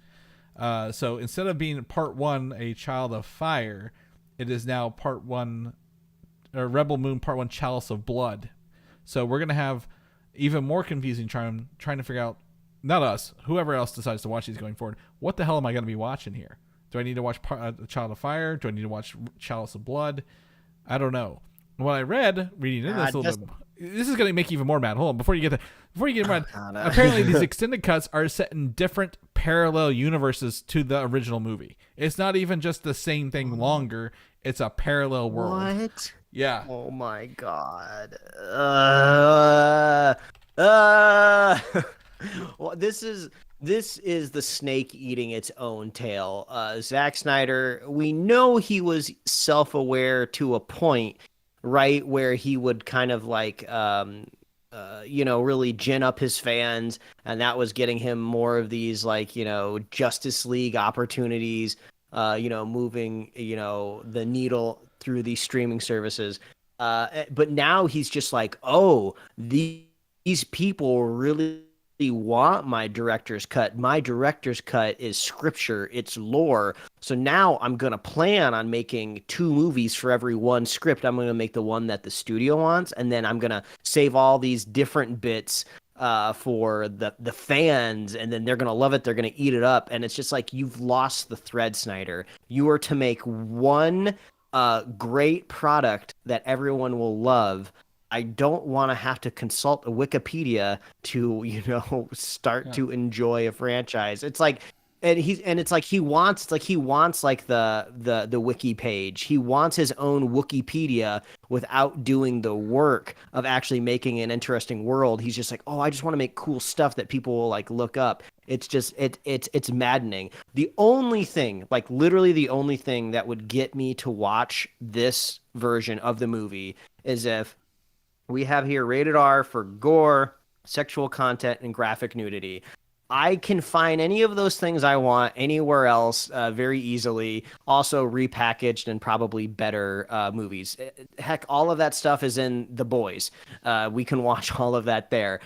So instead of being part 1, A Child of Fire, it is now part 1, or Rebel Moon part 1, Chalice of Blood. So we're going to have even more confusing trying to figure out, not us, whoever else decides to watch these going forward, what the hell am I going to be watching here? Do I need to watch Child of Fire? Do I need to watch Chalice of Blood? I don't know. What I reading into this a little bit, this is going to make you even more mad. Hold on, before you get mad, apparently these extended cuts are set in different parallel universes to the original movie. It's not even just the same thing longer. It's a parallel world. What? Yeah. Oh my god. Well, this is the snake eating its own tail. Zack Snyder, we know he was self-aware to a point, right, where he would kind of like really gin up his fans, and that was getting him more of these like, Justice League opportunities, moving, the needle through these streaming services. But now he's just like, oh, these people really want my director's cut. My director's cut is scripture, it's lore. So now I'm going to plan on making 2 movies for every one script. I'm going to make the one that the studio wants, and then I'm going to save all these different bits for the fans, and then they're going to love it. They're going to eat it up. And it's just like, you've lost the thread, Snyder. You are to make one great product that everyone will love. I don't want to have to consult a Wikipedia to, start to enjoy a franchise. It's like, he wants like the wiki page. He wants his own Wikipedia without doing the work of actually making an interesting world. He's just like, oh, I just want to make cool stuff that people will like look up. It's just it's maddening. The only thing, like literally the only thing that would get me to watch this version of the movie is if we have here rated R for gore, sexual content, and graphic nudity. I can find any of those things I want anywhere else very easily, also repackaged and probably better movies. Heck, all of that stuff is in The Boys. We can watch all of that there.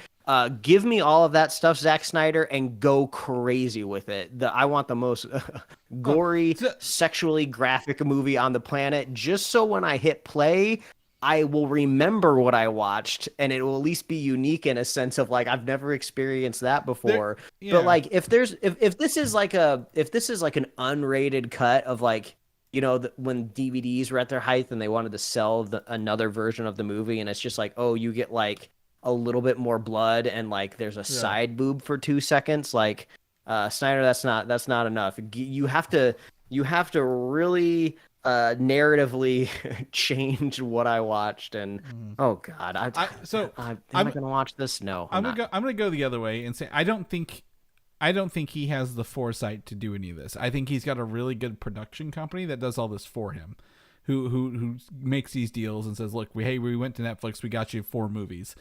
Give me all of that stuff, Zack Snyder, and go crazy with it. I want the most gory, sexually graphic movie on the planet, just so when I hit play, I will remember what I watched, and it will at least be unique in a sense of like I've never experienced that before. But like if this is like an unrated cut of like, you know, when DVDs were at their height and they wanted to sell another version of the movie, and it's just like, oh, you get like a little bit more blood and like there's a side boob for 2 seconds, like Snyder, that's not enough. You have to really narratively change what I watched, and oh god, am I gonna watch this? No, I'm gonna go the other way and say I don't think he has the foresight to do any of this. I think he's got a really good production company that does all this for him, who makes these deals and says, look, we went to Netflix, we got you 4 movies.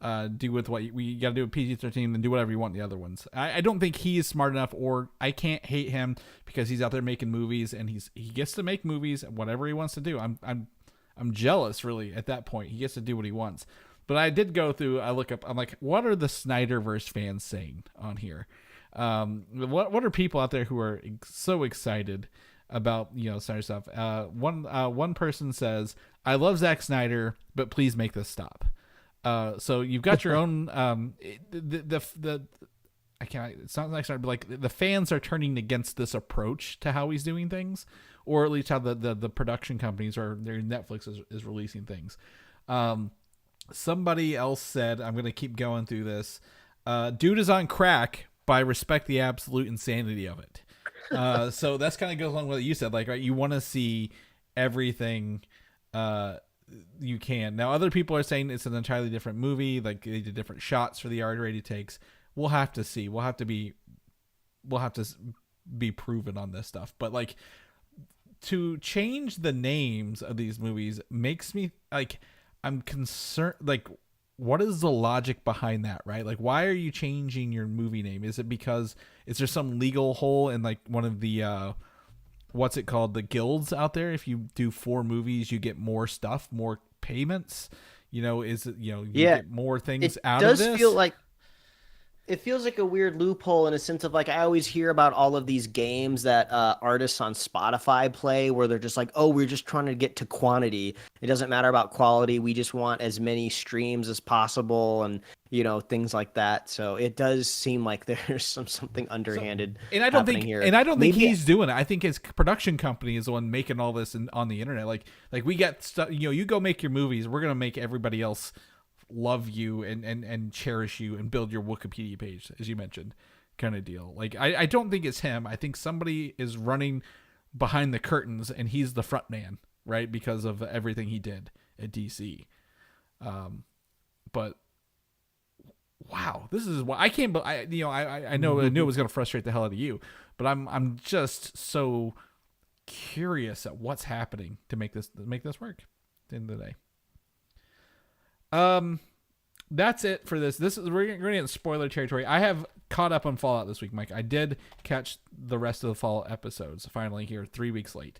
Do with what we got to do with PG-13, then do whatever you want in the other ones. I don't think he is smart enough, or I can't hate him because he's out there making movies and he gets to make movies, whatever he wants to do. I'm jealous really at that point. He gets to do what he wants. But I did go through, I'm like, what are the Snyderverse fans saying on here? What are people out there who are so excited about, you know, Snyder stuff? One person says, I love Zack Snyder, but please make this stop. So you've got your own I can't, it's not like but like the fans are turning against this approach to how he's doing things, or at least how the production companies or their Netflix is releasing things. Somebody else said, I'm gonna keep going through this, dude is on crack, but I respect the absolute insanity of it. So that's kind of goes along with what you said, like, right, you want to see everything you can. Now other people are saying it's an entirely different movie, like they did different shots for the R-rated takes. We'll have to see. We'll have to be proven on this stuff. But like, to change the names of these movies makes me like, I'm concerned, like, what is the logic behind that, right? Like, why are you changing your movie name? Is it because is there some legal hole in like one of the what's it called, the guilds out there? If you do 4 movies, you get more stuff, more payments. You know, is it, you know, you get more things out of this? It feels like a weird loophole in a sense of like, I always hear about all of these games that artists on Spotify play where they're just like, oh, we're just trying to get to quantity. It doesn't matter about quality. We just want as many streams as possible, and, you know, things like that. So it does seem like there's something underhanded happening here. And I don't think he's doing it. I think his production company is the one making all this on the internet. Like we get stuff, you know, you go make your movies. We're going to make everybody else love you and cherish you and build your Wikipedia page, as you mentioned, kind of deal. Like, I don't think it's him. I think somebody is running behind the curtains and he's the front man, right? Because of everything he did at DC. But wow, this is what I can't, I know I knew it was going to frustrate the hell out of you, but I'm just so curious at what's happening to make this work at the end of the day. That's it for this. We're going to get in spoiler territory. I have caught up on Fallout this week, Mike. I did catch the rest of the Fallout episodes finally here 3 weeks late.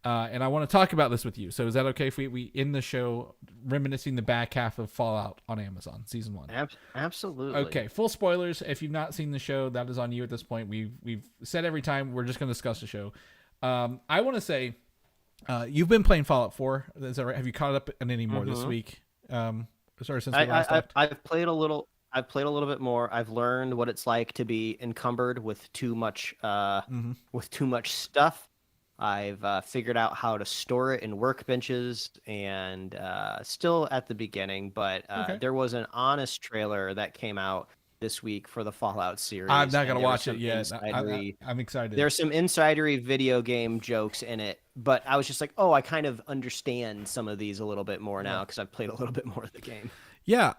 And I want to talk about this with you. So is that okay if we end the show reminiscing the back half of Fallout on Amazon season 1? Absolutely. Okay. Full spoilers. If you've not seen the show, that is on you at this point. We've said every time we're just going to discuss the show. I want to say, you've been playing Fallout 4. Is that right? Have you caught up on any more this week? Since we last talked? I've played a little bit more. I've learned what it's like to be encumbered with too much stuff. I've figured out how to store it in workbenches, and still at the beginning. But there was an honest trailer that came out this week for the Fallout series. I'm not gonna watch it yet. I'm excited. There's some insidery video game jokes in it, but I was just like, oh, I kind of understand some of these a little bit more now because I've played a little bit more of the game. Yeah.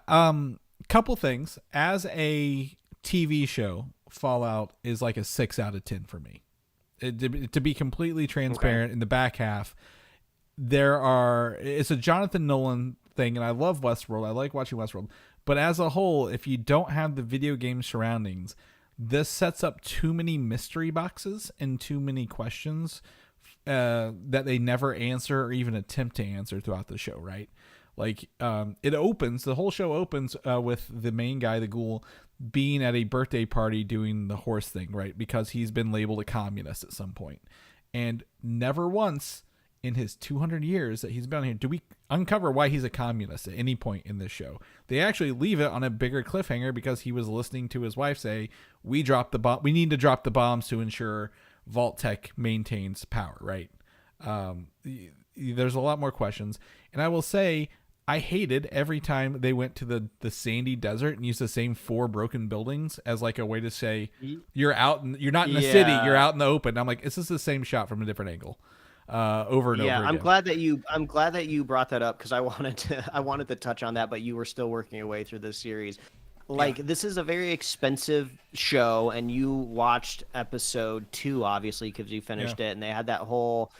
Couple things. As a TV show, Fallout is like a 6 out of 10 for me. To be completely transparent, in the back half, it's a Jonathan Nolan thing, and I love Westworld. I like watching Westworld. But as a whole, if you don't have the video game surroundings, this sets up too many mystery boxes and too many questions that they never answer or even attempt to answer throughout the show, right? Like, the whole show opens with the main guy, the ghoul, being at a birthday party doing the horse thing, right? Because he's been labeled a communist at some point. And never once in his 200 years that he's been here, do we uncover why he's a communist at any point in this show? They actually leave it on a bigger cliffhanger because he was listening to his wife say, we need to drop the bombs to ensure Vault Tech maintains power, right? There's a lot more questions. And I will say, I hated every time they went to the sandy desert and used the same 4 broken buildings as like a way to say, you're not in the city, you're out in the open. I'm like, this is the same shot from a different angle. Over and over again. I'm glad that you brought that up, because I wanted to touch on that, but you were still working your way through this series. This is a very expensive show, and you watched episode 2 obviously because you finished it, and they had that whole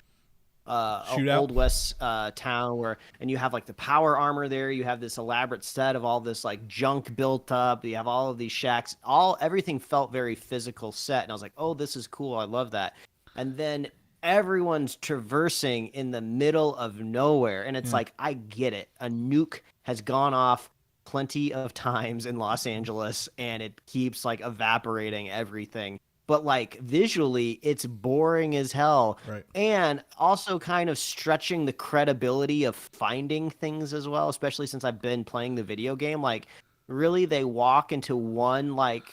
Old West town and you have like the power armor there, you have this elaborate set of all this like junk built up, you have all of these shacks, everything felt very physical set, and I was like, oh, this is cool, I love that. And then everyone's traversing in the middle of nowhere, and it's like, I get it, a nuke has gone off plenty of times in Los Angeles and it keeps like evaporating everything, but like visually it's boring as hell, right? And also kind of stretching the credibility of finding things as well, especially since I've been playing the video game. Like, really, they walk into one, like,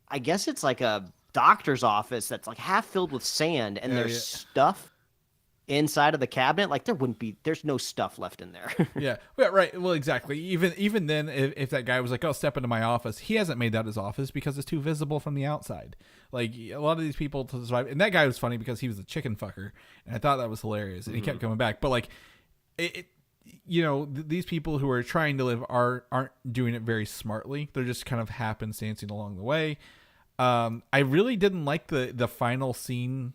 I guess it's like a doctor's office that's like half filled with sand, and there's stuff inside of the cabinet. Like, there's no stuff left in there. yeah, right. Well, exactly. Even then, if that guy was like, oh, step into my office, he hasn't made that his office because it's too visible from the outside. Like, a lot of these people to survive, and that guy was funny because he was a chicken fucker, and I thought that was hilarious, and he kept coming back. But like, these people who are trying to live aren't doing it very smartly. They're just kind of happenstancing along the way. I really didn't like the final scene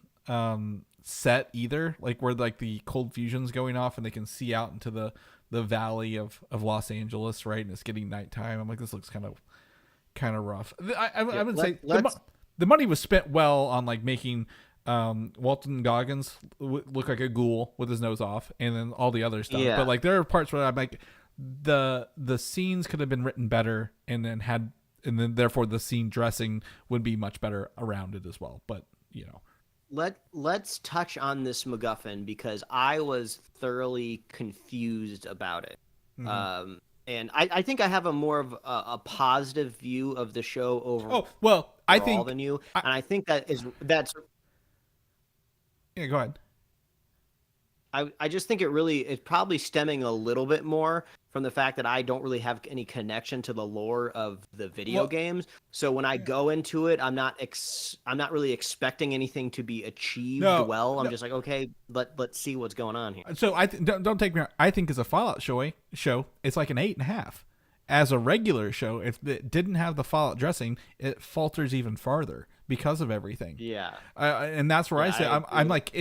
set either, like where like the cold fusion's going off and they can see out into the valley of Los Angeles, right? And it's getting nighttime. I'm like, this looks kind of rough. I would say the money was spent well on like making Walton Goggins look like a ghoul with his nose off, and then all the other stuff. Yeah. But like, there are parts where I'm like, the scenes could have been written better, and then therefore the scene dressing would be much better around it as well. But let's touch on this MacGuffin, because I was thoroughly confused about it. Mm-hmm. And I think I have a more of a positive view of the show overall. Oh, well, I think than you, and I think that's. Yeah, go ahead. I just think it's probably stemming a little bit more from the fact that I don't really have any connection to the lore of the video games. So when I go into it, I'm not really expecting anything to be achieved well. I'm just like, okay, let's see what's going on here. So don't take me wrong. I think as a Fallout show, it's like an 8.5. As a regular show, if it didn't have the Fallout dressing, it falters even farther because of everything. Yeah. And that's where I say, I'm like,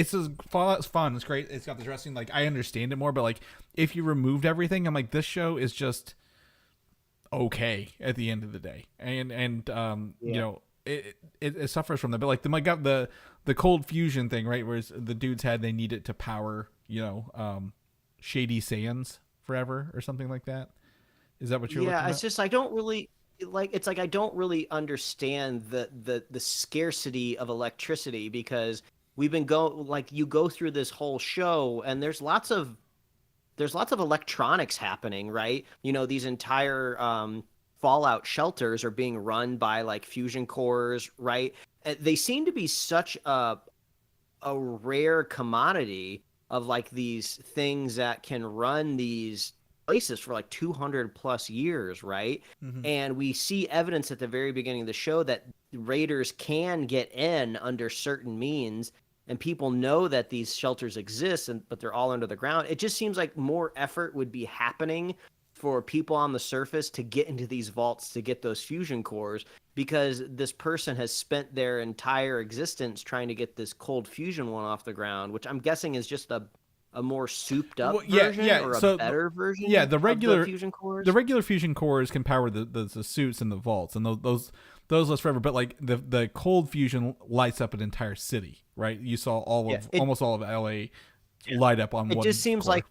Fallout's fun. It's great. It's got the dressing. Like, I understand it more, but like, if you removed everything, I'm like, this show is just okay at the end of the day. And it suffers from that. But like, the cold fusion thing, right? Whereas the dudes they need it to power, Shady Sands forever or something like that. Is that what you're looking at? Yeah, it's just, I don't really understand the scarcity of electricity, because we've been you go through this whole show and there's lots of electronics happening, right? These entire Fallout shelters are being run by like fusion cores, right? They seem to be such a rare commodity of like these things that can run these places for like 200 plus years, right? Mm-hmm. And we see evidence at the very beginning of the show that raiders can get in under certain means, and people know that these shelters exist, but they're all under the ground. It just seems like more effort would be happening for people on the surface to get into these vaults to get those fusion cores, because this person has spent their entire existence trying to get this cold fusion one off the ground, which I'm guessing is just a more souped up version or a better version. Yeah, the regular fusion cores. The regular fusion cores can power the suits and the vaults, and those last forever. But like the cold fusion lights up an entire city, right? You saw almost all of LA light up on one. It just seems like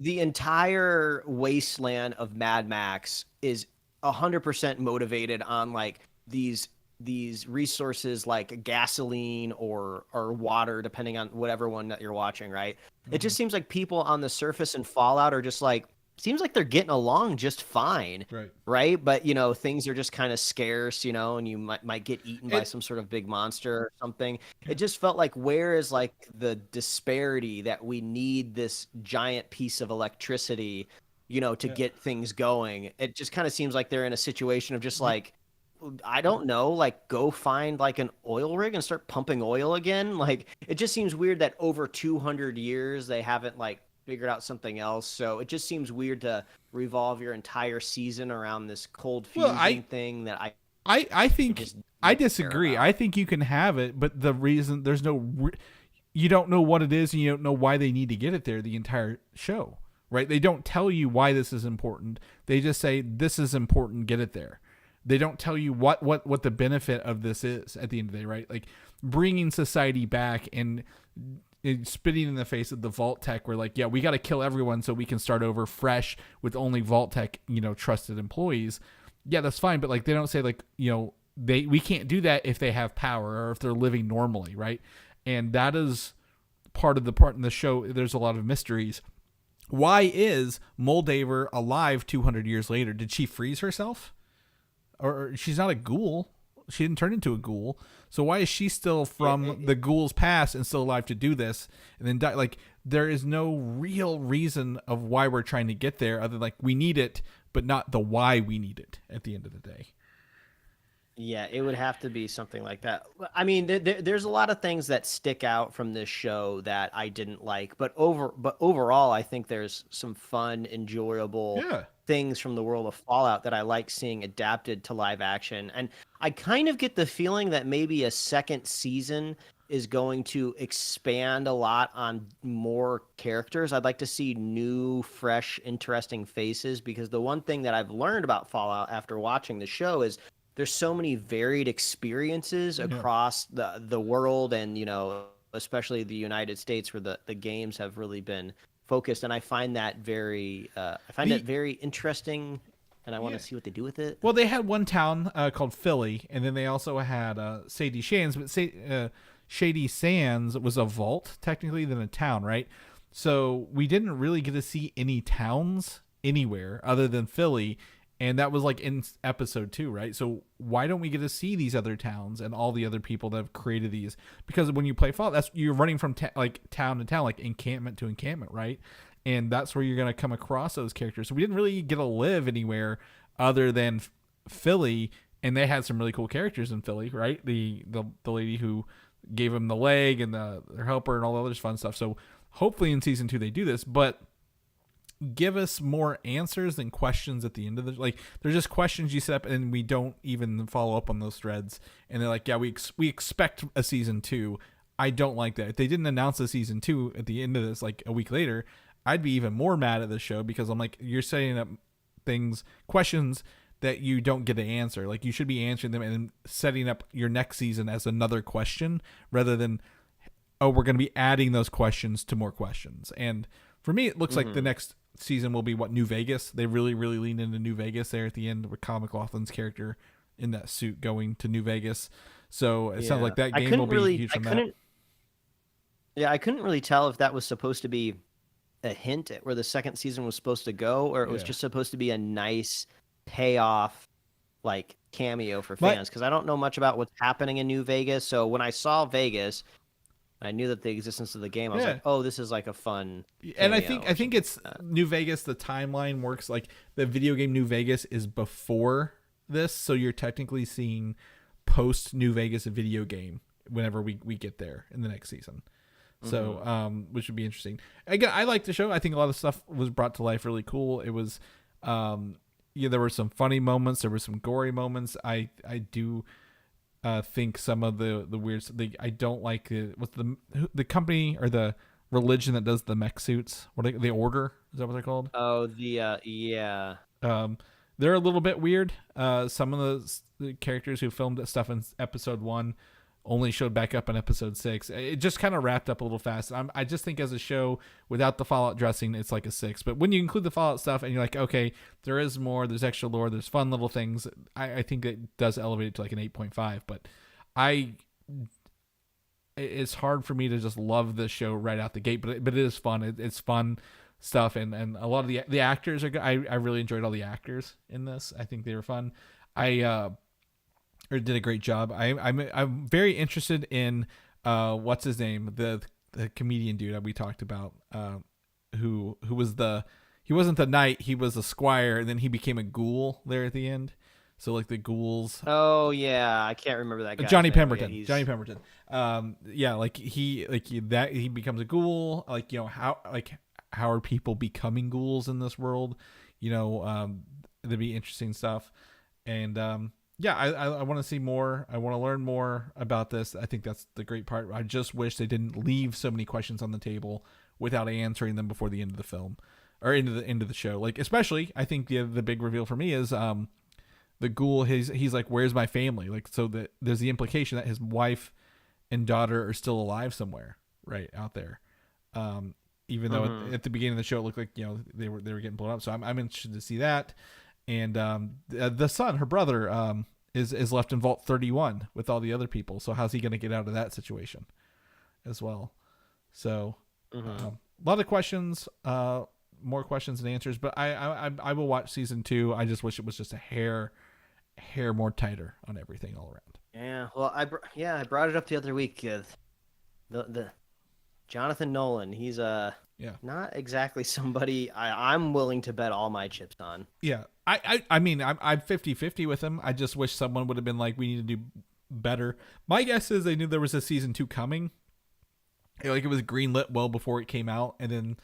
the entire wasteland of Mad Max is 100% motivated on like these these resources like gasoline or water, depending on whatever one that you're watching, right? It just seems like people on the surface in Fallout are just like, seems like they're getting along just fine, Right. right? But things are just kind of scarce, and you might get eaten by some sort of big monster or something. It just felt like, where is like the disparity that we need this giant piece of electricity, to get things going? It just kind of seems like they're in a situation of just like, I don't know, like go find like an oil rig and start pumping oil again. Like it just seems weird that over 200 years they haven't like figured out something else. So it just seems weird to revolve your entire season around this cold fusion thing that I think just I don't care disagree. about. I think you can have it, but the reason there's no you don't know what it is and you don't know why they need to get it there the entire show, right? They don't tell you why this is important. They just say this is important, get it there. They don't tell you what the benefit of this is at the end of the day, right? Like bringing society back and spitting in the face of the Vault Tech. We're like, yeah, we got to kill everyone so we can start over fresh with only Vault Tech, trusted employees. Yeah, that's fine. But like, they don't say like, we can't do that if they have power or if they're living normally, right? And that is part in the show. There's a lot of mysteries. Why is Moldaver alive 200 years later? Did she freeze herself? Or she's not a ghoul. She didn't turn into a ghoul. So why is she still from the ghoul's past and still alive to do this and then die? Like, there is no real reason of why we're trying to get there other than like we need it, but not the why we need it at the end of the day. Yeah, it would have to be something like that. I mean, there's a lot of things that stick out from this show that I didn't like, but overall, I think there's some fun, enjoyable things from the world of Fallout that I like seeing adapted to live action. And I kind of get the feeling that maybe a second season is going to expand a lot on more characters. I'd like to see new, fresh, interesting faces, because the one thing that I've learned about Fallout after watching the show is there's so many varied experiences across the world and, especially the United States where the games have really been focused. And I find that very interesting, and I want to see what they do with it. Well, they had one town called Philly, and then they also had Sadie Sands, but Shady Sands was a vault technically than a town, right? So we didn't really get to see any towns anywhere other than Philly. And that was like in episode 2, right? So why don't we get to see these other towns and all the other people that have created these? Because when you play Fallout, you're running from like town to town, like encampment to encampment, right? And that's where you're going to come across those characters. So we didn't really get to live anywhere other than Philly, and they had some really cool characters in Philly, right? The lady who gave him the leg and their helper and all the other fun stuff. So hopefully in season 2 they do this, but give us more answers than questions at the end of the like they're just questions you set up and we don't even follow up on those threads, and they're like, yeah, we expect a season 2. I don't like that. If they didn't announce a season 2 at the end of this like a week later, I'd be even more mad at the show, because I'm like, you're setting up questions that you don't get to answer. Like, you should be answering them and setting up your next season as another question rather than, oh, we're going to be adding those questions to more questions. And for me, it looks like the next season will be New Vegas. They really lean into New Vegas there at the end with Kyle MacLachlan's character in that suit going to New Vegas. So it sounds like that game will be huge from that. Yeah, I couldn't really tell if that was supposed to be a hint at where the second season was supposed to go, or it was just supposed to be a nice payoff, like cameo for fans. Because I don't know much about what's happening in New Vegas. So when I saw Vegas, I knew that the existence of the game. I was like, "Oh, this is like a fun." And I think it's New Vegas. The timeline works like the video game New Vegas is before this, so you're technically seeing post New Vegas a video game whenever we get there in the next season. So, which would be interesting. Again, I like the show. I think a lot of stuff was brought to life really cool. It was, there were some funny moments. There were some gory moments. I do. Think some of the weird. I don't like what's the company or the religion that does the mech suits. The Order, is that what they're called? Oh, yeah. They're a little bit weird. Some of the characters who filmed stuff in episode 1 only showed back up in episode 6. It just kind of wrapped up a little fast. I just think as a show without the Fallout dressing, it's like a 6. But when you include the Fallout stuff and you're like, okay, there is more, there's extra lore, there's fun little things, I think it does elevate it to like an 8.5. But it's hard for me to just love the show right out the gate. But it is fun. It's fun stuff, and a lot of the actors are good. I really enjoyed all the actors in this. I think they were fun. Or did a great job. I'm very interested in what's his name, the comedian dude that we talked about, who was he wasn't the knight, he was a squire, and then he became a ghoul there at the end. So like the ghouls. Oh yeah, I can't remember that guy. Johnny Pemberton. Yeah, Johnny Pemberton. Yeah, like he becomes a ghoul. Like, you know, how are people becoming ghouls in this world? You know, that'd be interesting stuff. And yeah, I want to see more. I want to learn more about this. I think that's the great part. I just wish they didn't leave so many questions on the table without answering them before the end of the film or into the end of the show. Like, especially, I think the big reveal for me is the ghoul. He's like, "Where's my family?" Like, so that there's the implication that his wife and daughter are still alive somewhere, right out there. Even though at the beginning of the show it looked like, you know, they were getting blown up. So I'm interested to see that. And the son, her brother, is left in Vault 31 with all the other people. So how's he going to get out of that situation as well? So a lot of questions, more questions than answers. But I will watch season 2. I just wish it was just a hair more tighter on everything all around. Yeah, well, I brought it up the other week. The Jonathan Nolan, he's not exactly somebody I'm willing to bet all my chips on. Yeah. I mean, I'm 50-50 with him. I just wish someone would have been like, we need to do better. My guess is they knew there was a season 2 coming. Like, it was greenlit well before it came out. And then,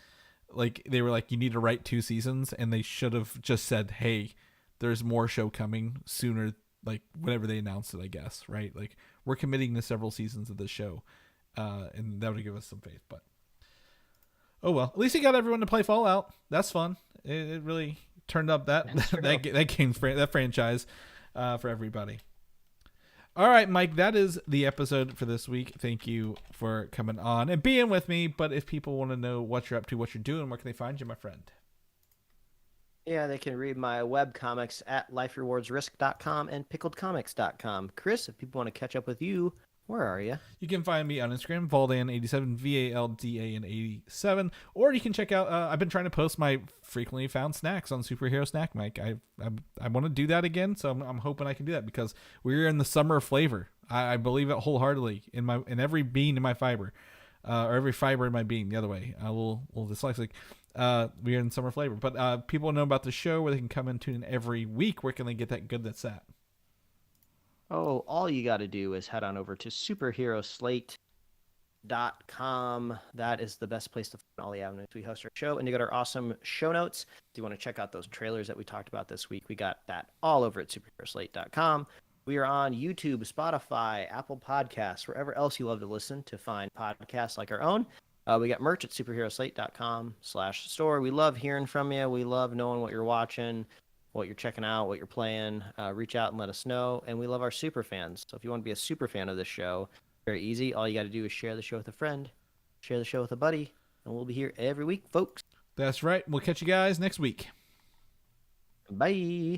like, they were like, you need to write 2 seasons. And they should have just said, hey, there's more show coming sooner. Like, whenever they announced it, I guess, right? Like, we're committing to several seasons of this show. And that would give us some faith. But, oh well. At least he got everyone to play Fallout. That's fun. It really turned up that game, that franchise for everybody. All right, Mike, that is the episode for this week. Thank you for coming on and being with me. But if people want to know what you're up to, what you're doing, where can they find you, my friend? Yeah, they can read my web comics at liferewardsrisk.com and pickledcomics.com. Chris, if people want to catch up with you, where are you? You can find me on Instagram, Valdan87, VALDAN87, or you can check out, I've been trying to post my frequently found snacks on Superhero Snack Mike. I want to do that again, so I'm hoping I can do that because we're in the summer of flavor. I believe it wholeheartedly in every bean in my fiber, or every fiber in my being, the other way. A little dyslexic. We are in summer flavor, but people know about the show where they can come and tune in every week. Where can they get that good that's at? Oh, all you got to do is head on over to superheroslate.com. That is the best place to find all the avenues we host our show. And you got our awesome show notes. If you want to check out those trailers that we talked about this week, we got that all over at superheroslate.com. We are on YouTube, Spotify, Apple Podcasts, wherever else you love to listen to find podcasts like our own. We got merch at superheroslate.com/store. We love hearing from you. We love knowing what you're watching, what you're checking out, what you're playing. Reach out and let us know. And we love our super fans. So if you want to be a super fan of this show, very easy. All you got to do is share the show with a friend, share the show with a buddy, and we'll be here every week, folks. That's right. We'll catch you guys next week. Bye.